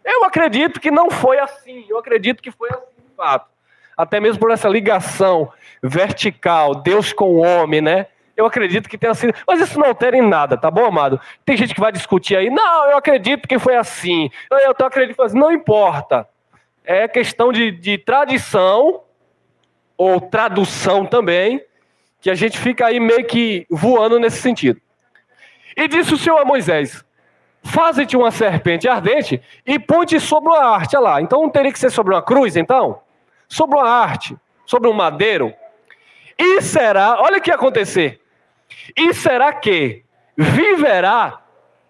Eu acredito que não foi assim. Eu acredito que foi assim de fato. Até mesmo por essa ligação vertical, Deus com o homem, né? Eu acredito que tenha sido. Mas isso não altera em nada, tá bom, amado? Tem gente que vai discutir aí. Não, eu acredito que foi assim. Eu tô acreditando assim. Não importa. É questão de tradição, ou tradução também, que a gente fica aí meio que voando nesse sentido. E disse o Senhor a Moisés: faze-te uma serpente ardente e põe-te sobre uma haste. Olha lá, então não teria que ser sobre uma cruz, então? Sobre uma haste, sobre um madeiro. E será, olha o que ia acontecer. E será que viverá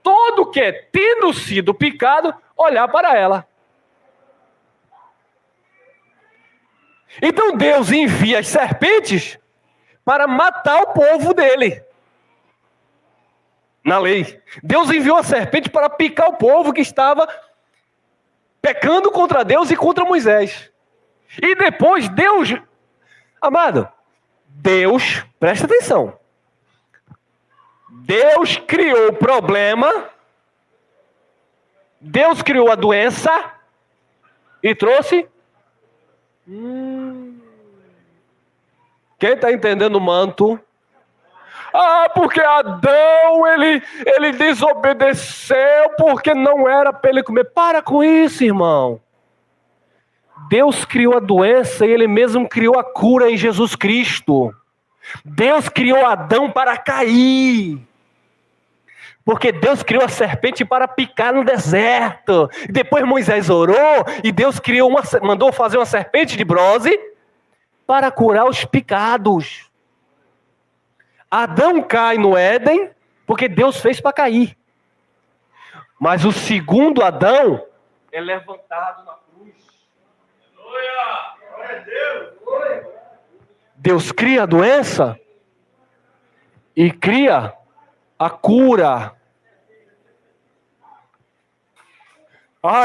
todo que, tendo sido picado, olhar para ela. Então Deus envia as serpentes para matar o povo dele. Na lei. Deus enviou a serpente para picar o povo que estava pecando contra Deus e contra Moisés. E depois Deus, amado, Deus, presta atenção. Deus criou o problema, Deus criou a doença e trouxe. Quem está entendendo o manto? Porque Adão, ele desobedeceu porque não era para ele comer. Para com isso, irmão. Deus criou a doença e ele mesmo criou a cura em Jesus Cristo. Deus criou Adão para cair. Porque Deus criou a serpente para picar no deserto. Depois Moisés orou e Deus mandou fazer uma serpente de bronze para curar os picados. Adão cai no Éden porque Deus fez para cair. Mas o segundo Adão é levantado na cruz. Glória a Deus! Deus cria a doença e cria a cura.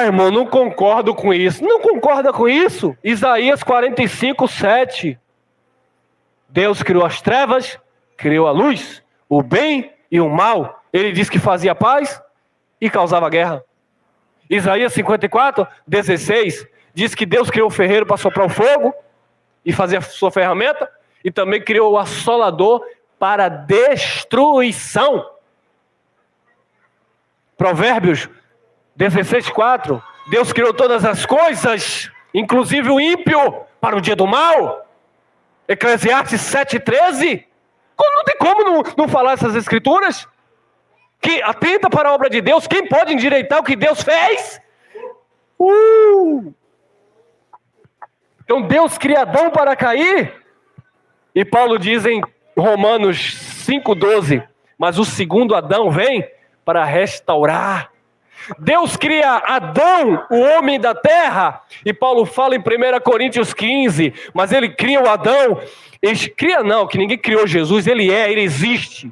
Irmão, não concordo com isso. Não concorda com isso? Isaías 45, 7. Deus criou as trevas, criou a luz, o bem e o mal. Ele disse que fazia paz e causava guerra. Isaías 54, 16. Diz que Deus criou o ferreiro para soprar o fogo e fazer a sua ferramenta. E também criou o assolador para destruição. Provérbios 16:4. Deus criou todas as coisas, inclusive o ímpio, para o dia do mal. Eclesiastes 7:13. Não tem como não falar essas escrituras? Que atenta para a obra de Deus. Quem pode endireitar o que Deus fez? Então Deus cria Adão para cair. E Paulo diz em Romanos 5:12, mas o segundo Adão vem para restaurar. Deus cria Adão, o homem da terra, e Paulo fala em 1 Coríntios 15, mas ele cria o Adão, que ninguém criou Jesus, ele existe.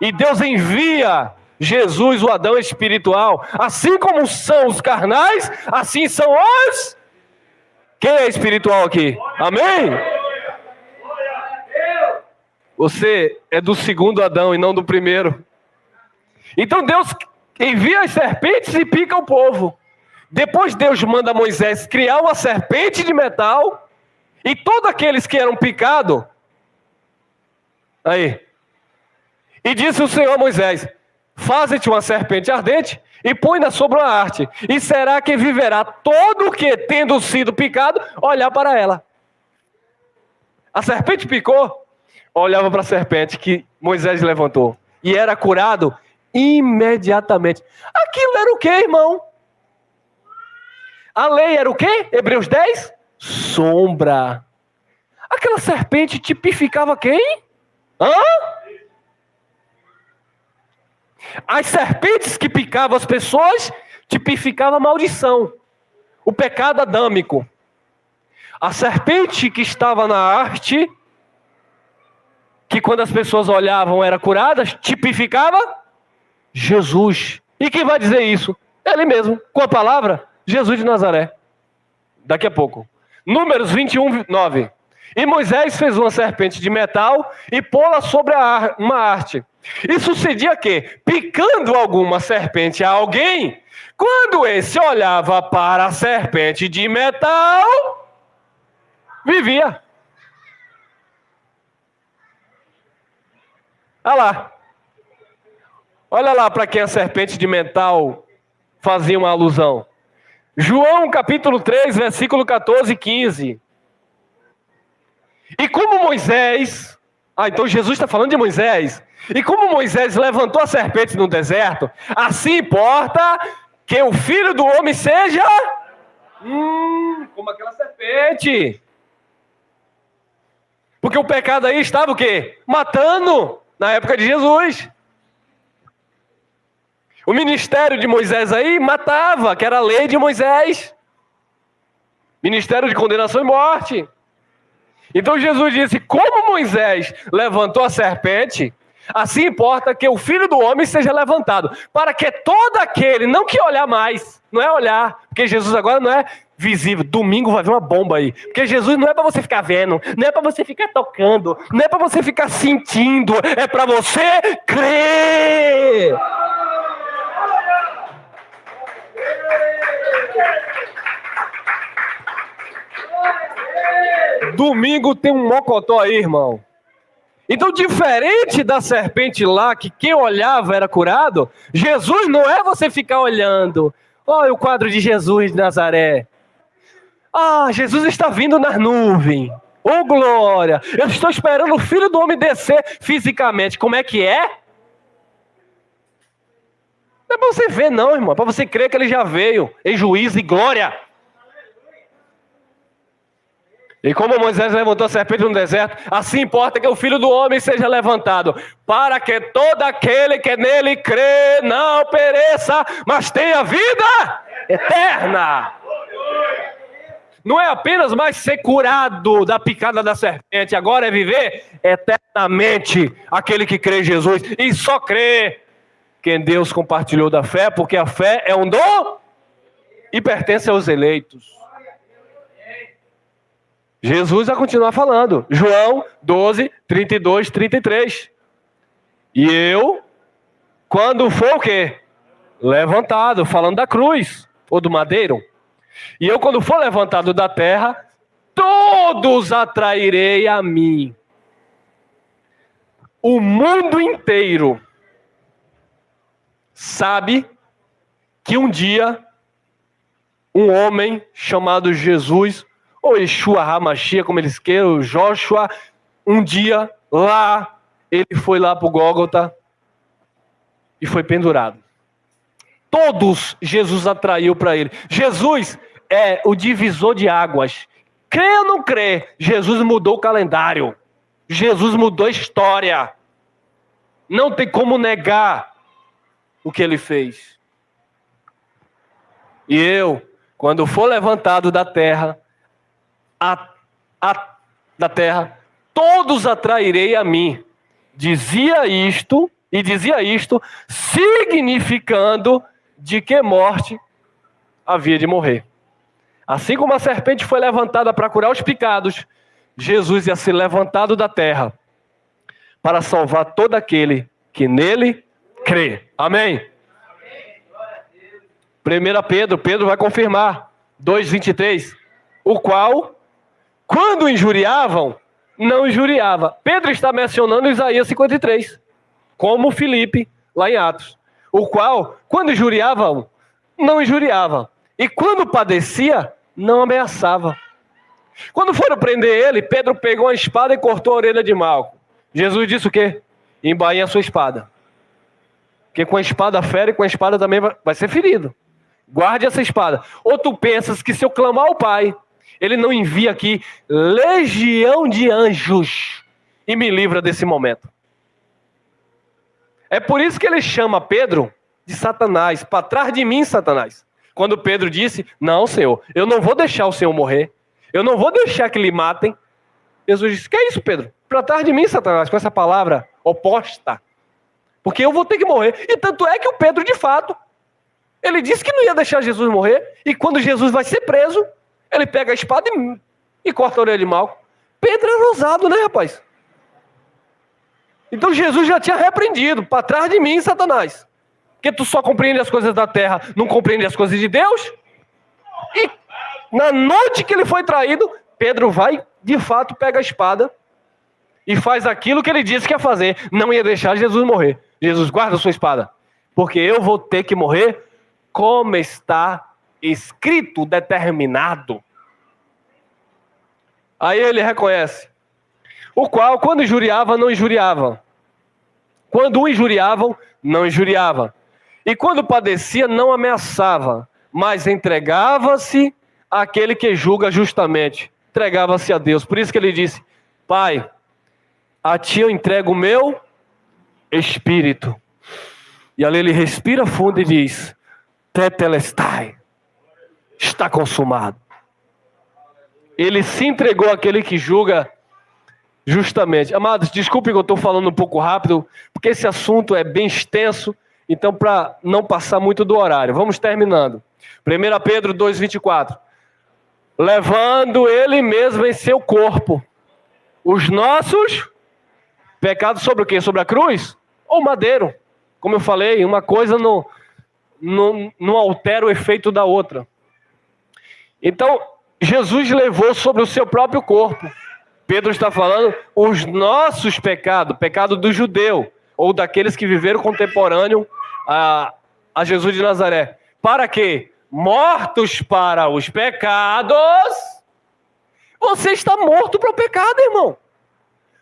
E Deus envia Jesus, o Adão espiritual, assim como são os carnais, assim são os... Quem é espiritual aqui? Amém? Você é do segundo Adão e não do primeiro. Então Deus envia as serpentes e pica o povo. Depois Deus manda Moisés criar uma serpente de metal. E todos aqueles que eram picados. E disse o Senhor a Moisés: faze-te uma serpente ardente e põe-na sobre uma haste. E será que viverá todo o que, tendo sido picado, olhar para ela. A serpente picou, olhava para a serpente que Moisés levantou. E era curado imediatamente. Aquilo era o quê, irmão? A lei era o quê? Hebreus 10? Sombra. Aquela serpente tipificava quem? As serpentes que picavam as pessoas tipificavam a maldição, o pecado adâmico. A serpente que estava na haste, que quando as pessoas olhavam eram curadas, tipificava Jesus. E quem vai dizer isso? Ele mesmo, com a palavra, Jesus de Nazaré. Daqui a pouco. Números 21, 9. E Moisés fez uma serpente de metal e pô-la sobre uma haste. E sucedia que, picando alguma serpente a alguém, quando esse olhava para a serpente de metal, vivia. Olha lá para quem a serpente de metal fazia uma alusão. João capítulo 3, versículo 14 e 15. E como Moisés Ah, então Jesus está falando de Moisés. E como Moisés levantou a serpente no deserto, assim importa que o Filho do Homem seja como aquela serpente. Porque o pecado aí estava o quê? Matando na época de Jesus. O ministério de Moisés aí matava, que era a lei de Moisés. Ministério de condenação e morte. Então Jesus disse, como Moisés levantou a serpente, assim importa que o Filho do Homem seja levantado, para que todo aquele, não que olhar mais, não é olhar, porque Jesus agora não é visível, domingo vai vir uma bomba aí, porque Jesus não é para você ficar vendo, não é para você ficar tocando, não é para você ficar sentindo, é para você crer. Domingo tem um mocotó aí, irmão. Então, diferente da serpente lá, que quem olhava era curado, Jesus não é você ficar olhando. Olha o quadro de Jesus de Nazaré. Ah, Jesus está vindo nas nuvens. Oh, glória. Eu estou esperando o Filho do Homem descer fisicamente. Como é que é? Não é para você ver, não, irmão. É para você crer que ele já veio em juízo e glória. E como Moisés levantou a serpente no deserto, assim importa que o Filho do Homem seja levantado, para que todo aquele que nele crê não pereça, mas tenha vida eterna. Não é apenas mais ser curado da picada da serpente, agora é viver eternamente aquele que crê em Jesus. E só crê quem Deus compartilhou da fé, porque a fé é um dom e pertence aos eleitos. Jesus vai continuar falando. João 12, 32, 33. E eu, quando for o quê? Levantado, falando da cruz, ou do madeiro. E eu, quando for levantado da terra, todos atrairei a mim. O mundo inteiro sabe que um dia, um homem chamado Jesus, ou Yeshua HaMashiach, como eles queiram, Joshua, um dia lá, ele foi lá para o Gólgota e foi pendurado. Todos Jesus atraiu para ele. Jesus é o divisor de águas. Crê ou não crê, Jesus mudou o calendário. Jesus mudou a história. Não tem como negar o que ele fez. E eu, quando for levantado da terra, da terra, todos atrairei a mim. Dizia isto, significando de que morte havia de morrer. Assim como a serpente foi levantada para curar os pecados, Jesus ia ser levantado da terra para salvar todo aquele que nele crê. Amém? 1 Pedro vai confirmar, 2,23, o qual, quando injuriavam, não injuriava. Pedro está mencionando Isaías 53, como Filipe, lá em Atos. O qual, quando injuriavam, não injuriava. E quando padecia, não ameaçava. Quando foram prender ele, Pedro pegou uma espada e cortou a orelha de Malco. Jesus disse o quê? Embainhe a sua espada. Porque com a espada fere, com a espada também vai ser ferido. Guarde essa espada. Ou tu pensas que se eu clamar ao Pai, Ele não envia aqui legião de anjos e me livra desse momento. É por isso que ele chama Pedro de Satanás. Para trás de mim, Satanás. Quando Pedro disse, não, Senhor, eu não vou deixar o Senhor morrer. Eu não vou deixar que lhe matem. Jesus disse, que é isso, Pedro? Para trás de mim, Satanás, com essa palavra oposta. Porque eu vou ter que morrer. E tanto é que o Pedro, de fato, ele disse que não ia deixar Jesus morrer. E quando Jesus vai ser preso, ele pega a espada e corta a orelha de Malco. Pedro era ousado, né, rapaz? Então Jesus já tinha repreendido. Para trás de mim, Satanás. Porque tu só compreende as coisas da terra, não compreende as coisas de Deus. E na noite que ele foi traído, Pedro vai, de fato, pega a espada e faz aquilo que ele disse que ia fazer. Não ia deixar Jesus morrer. Jesus, guarda a sua espada. Porque eu vou ter que morrer como está escrito, determinado. Aí ele reconhece. o qual, quando injuriava, não injuriava. Quando o injuriavam, não injuriava. E quando padecia, não ameaçava, mas entregava-se àquele que julga justamente. Entregava-se a Deus. Por isso que ele disse: Pai, a ti eu entrego o meu espírito. E ali ele respira fundo e diz: Tetelestai, está consumado. Ele se entregou àquele que julga justamente. Amados, desculpe que eu estou falando um pouco rápido, porque esse assunto é bem extenso, então para não passar muito do horário, vamos terminando. 1 Pedro 2,24. Levando ele mesmo em seu corpo os nossos pecados sobre o quê? Sobre a cruz? Ou madeiro? Como eu falei, uma coisa não altera o efeito da outra. Então, Jesus levou sobre o seu próprio corpo. Pedro está falando os nossos pecados, pecado do judeu, ou daqueles que viveram contemporâneo a Jesus de Nazaré. Para quê? Mortos para os pecados. Você está morto para o pecado, irmão.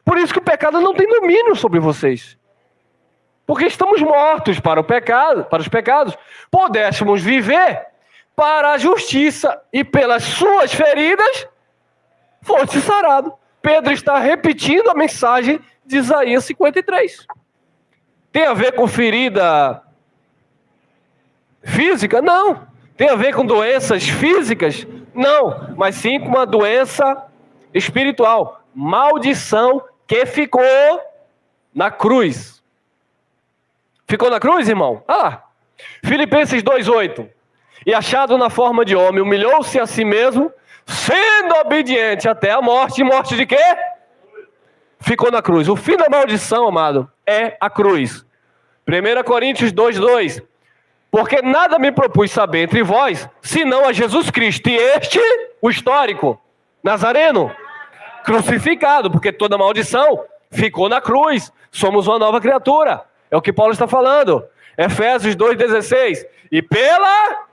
Por isso que o pecado não tem domínio sobre vocês. Porque estamos mortos para o pecado, para os pecados. Pudéssemos viver para a justiça, e pelas suas feridas foste sarado. Pedro está repetindo a mensagem de Isaías 53. Tem a ver com ferida física? Não. Tem a ver com doenças físicas? Não. Mas sim com uma doença espiritual. Maldição que ficou na cruz. Ficou na cruz, irmão? Filipenses 2,8. E achado na forma de homem, humilhou-se a si mesmo, sendo obediente até a morte. E morte de quê? Ficou na cruz. O fim da maldição, amado, é a cruz. 1 Coríntios 2,2. Porque nada me propus saber entre vós, senão a Jesus Cristo. E este, o histórico, Nazareno, crucificado, porque toda maldição ficou na cruz. Somos uma nova criatura. É o que Paulo está falando. Efésios 2,16. E pela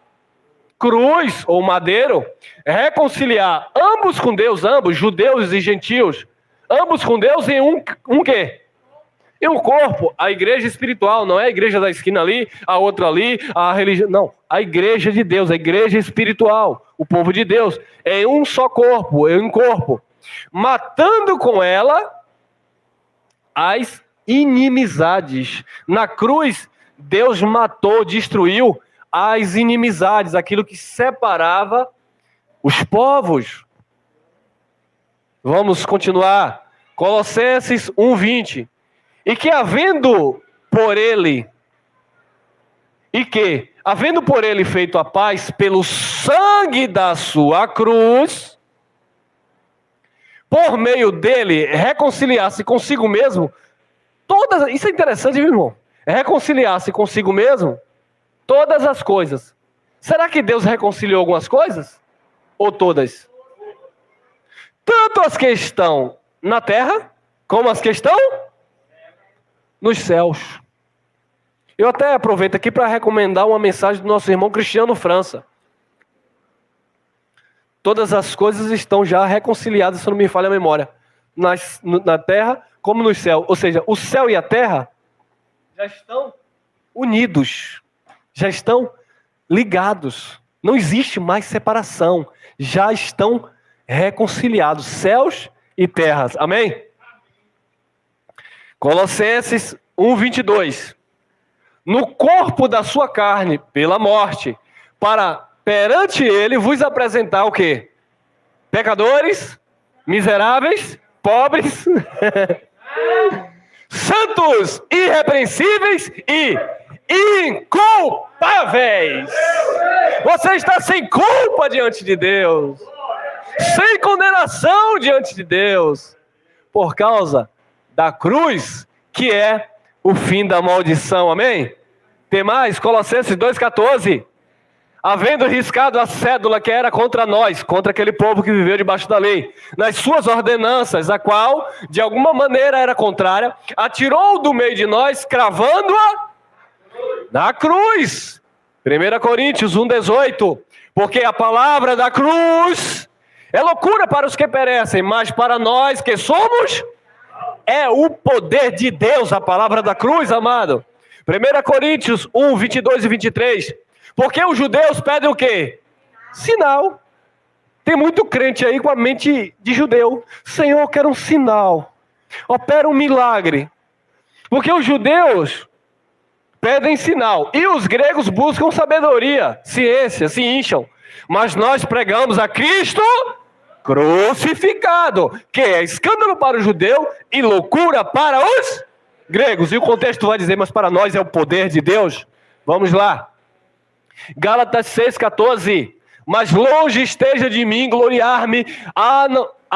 cruz, ou madeiro, reconciliar ambos com Deus, ambos, judeus e gentios, ambos com Deus em um quê? Em um corpo. A igreja espiritual, não é a igreja da esquina ali, a outra ali, a religião, não. A igreja de Deus, a igreja espiritual, o povo de Deus, é um só corpo, é um corpo. Matando com ela as inimizades. Na cruz, Deus matou, destruiu as inimizades, aquilo que separava os povos. Vamos continuar. Colossenses 1:20. E que havendo por ele feito a paz pelo sangue da sua cruz, por meio dele reconciliar-se consigo mesmo isso é interessante, meu irmão. Reconciliar-se consigo mesmo todas as coisas. Será que Deus reconciliou algumas coisas? Ou todas? Tanto as que estão na terra, como as que estão nos céus. Eu até aproveito aqui para recomendar uma mensagem do nosso irmão Cristiano França. Todas as coisas estão já reconciliadas, se não me falha a memória, na terra como no céu. Ou seja, o céu e a terra já estão unidos, já estão ligados. Não existe mais separação. Já estão reconciliados, céus e terras. Amém? Colossenses 1:22. No corpo da sua carne, pela morte, para perante ele vos apresentar o quê? Pecadores, miseráveis, pobres, santos, irrepreensíveis e inculpáveis. Você está sem culpa diante de Deus, sem condenação diante de Deus, por causa da cruz, que é o fim da maldição. Amém? Tem mais? Colossenses 2:14. Havendo riscado a cédula que era contra nós, contra aquele povo que viveu debaixo da lei, nas suas ordenanças, a qual, de alguma maneira era contrária, atirou do meio de nós, cravando-a na cruz. 1 Coríntios 1:18. Porque a palavra da cruz é loucura para os que perecem, mas para nós que somos é o poder de Deus, a palavra da cruz, amado. 1 Coríntios 1, 22 e 23. Porque os judeus pedem o quê? Sinal. Tem muito crente aí com a mente de judeu. Senhor, eu quero um sinal. Opera um milagre. Porque os judeus pedem sinal. E os gregos buscam sabedoria, ciência, se incham. Mas nós pregamos a Cristo crucificado, que é escândalo para o judeu e loucura para os gregos. E o contexto vai dizer, mas para nós é o poder de Deus. Vamos lá. Gálatas 6,14. Mas longe esteja de mim gloriar-me a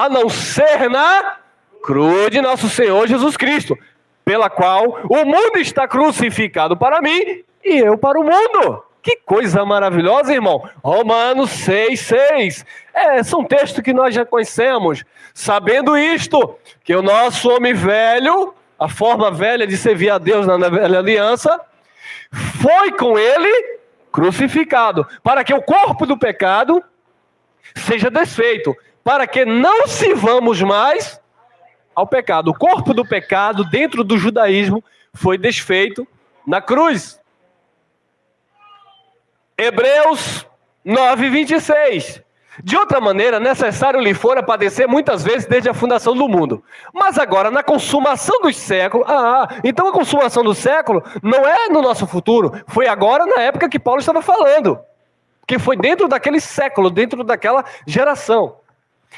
não ser na cruz de nosso Senhor Jesus Cristo, pela qual o mundo está crucificado para mim e eu para o mundo. Que coisa maravilhosa, irmão. Romanos 6,6. São textos que nós já conhecemos. Sabendo isto, que o nosso homem velho, a forma velha de servir a Deus na velha aliança, foi com ele crucificado, para que o corpo do pecado seja desfeito, para que não sirvamos mais ao pecado. O corpo do pecado, dentro do judaísmo, foi desfeito na cruz. Hebreus 9, 26. De outra maneira, necessário lhe fora padecer muitas vezes desde a fundação do mundo. Mas agora, na consumação dos séculos... então a consumação do século não é no nosso futuro. Foi agora, na época que Paulo estava falando. Que foi dentro daquele século, dentro daquela geração.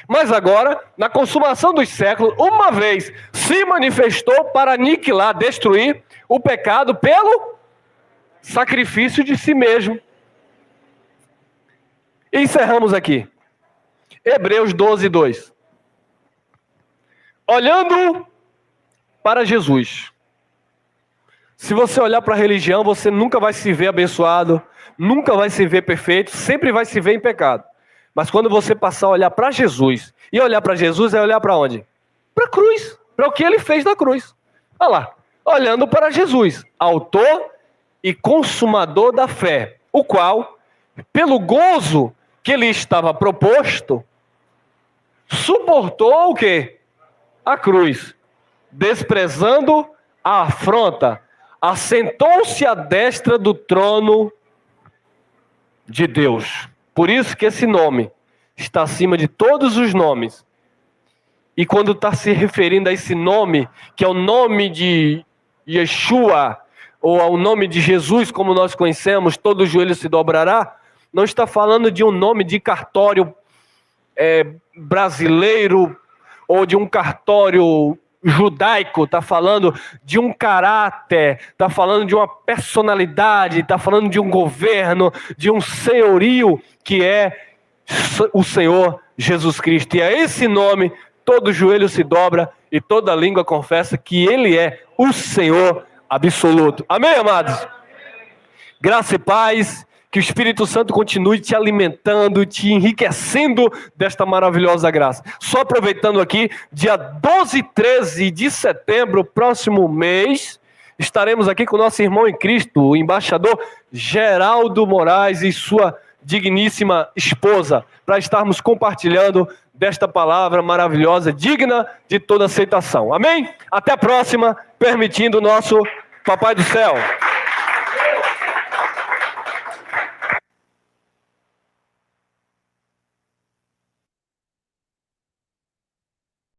Mas agora, na consumação dos séculos, uma vez se manifestou para aniquilar, destruir o pecado pelo sacrifício de si mesmo. E encerramos aqui. Hebreus 12, 2. Olhando para Jesus. Se você olhar para a religião, você nunca vai se ver abençoado, nunca vai se ver perfeito, sempre vai se ver em pecado. Mas quando você passar a olhar para Jesus, e olhar para Jesus é olhar para onde? Para a cruz, para o que ele fez na cruz. Olha lá, olhando para Jesus, autor e consumador da fé, o qual, pelo gozo que lhe estava proposto, suportou o quê? A cruz, desprezando a afronta, assentou-se à destra do trono de Deus. Por isso que esse nome está acima de todos os nomes. E quando está se referindo a esse nome, que é o nome de Yeshua, ou ao nome de Jesus, como nós conhecemos, todo joelho se dobrará, não está falando de um nome de cartório brasileiro, ou de um cartório judaico, está falando de um caráter, está falando de uma personalidade, está falando de um governo, de um senhorio que é o Senhor Jesus Cristo. E a esse nome, todo joelho se dobra e toda língua confessa que Ele é o Senhor absoluto. Amém, amados? Graça e paz. Que o Espírito Santo continue te alimentando, te enriquecendo desta maravilhosa graça. Só aproveitando aqui, dia 12 e 13 de setembro, próximo mês, estaremos aqui com o nosso irmão em Cristo, o embaixador Geraldo Moraes e sua digníssima esposa, para estarmos compartilhando desta palavra maravilhosa, digna de toda aceitação. Amém? Até a próxima, permitindo o nosso Papai do Céu.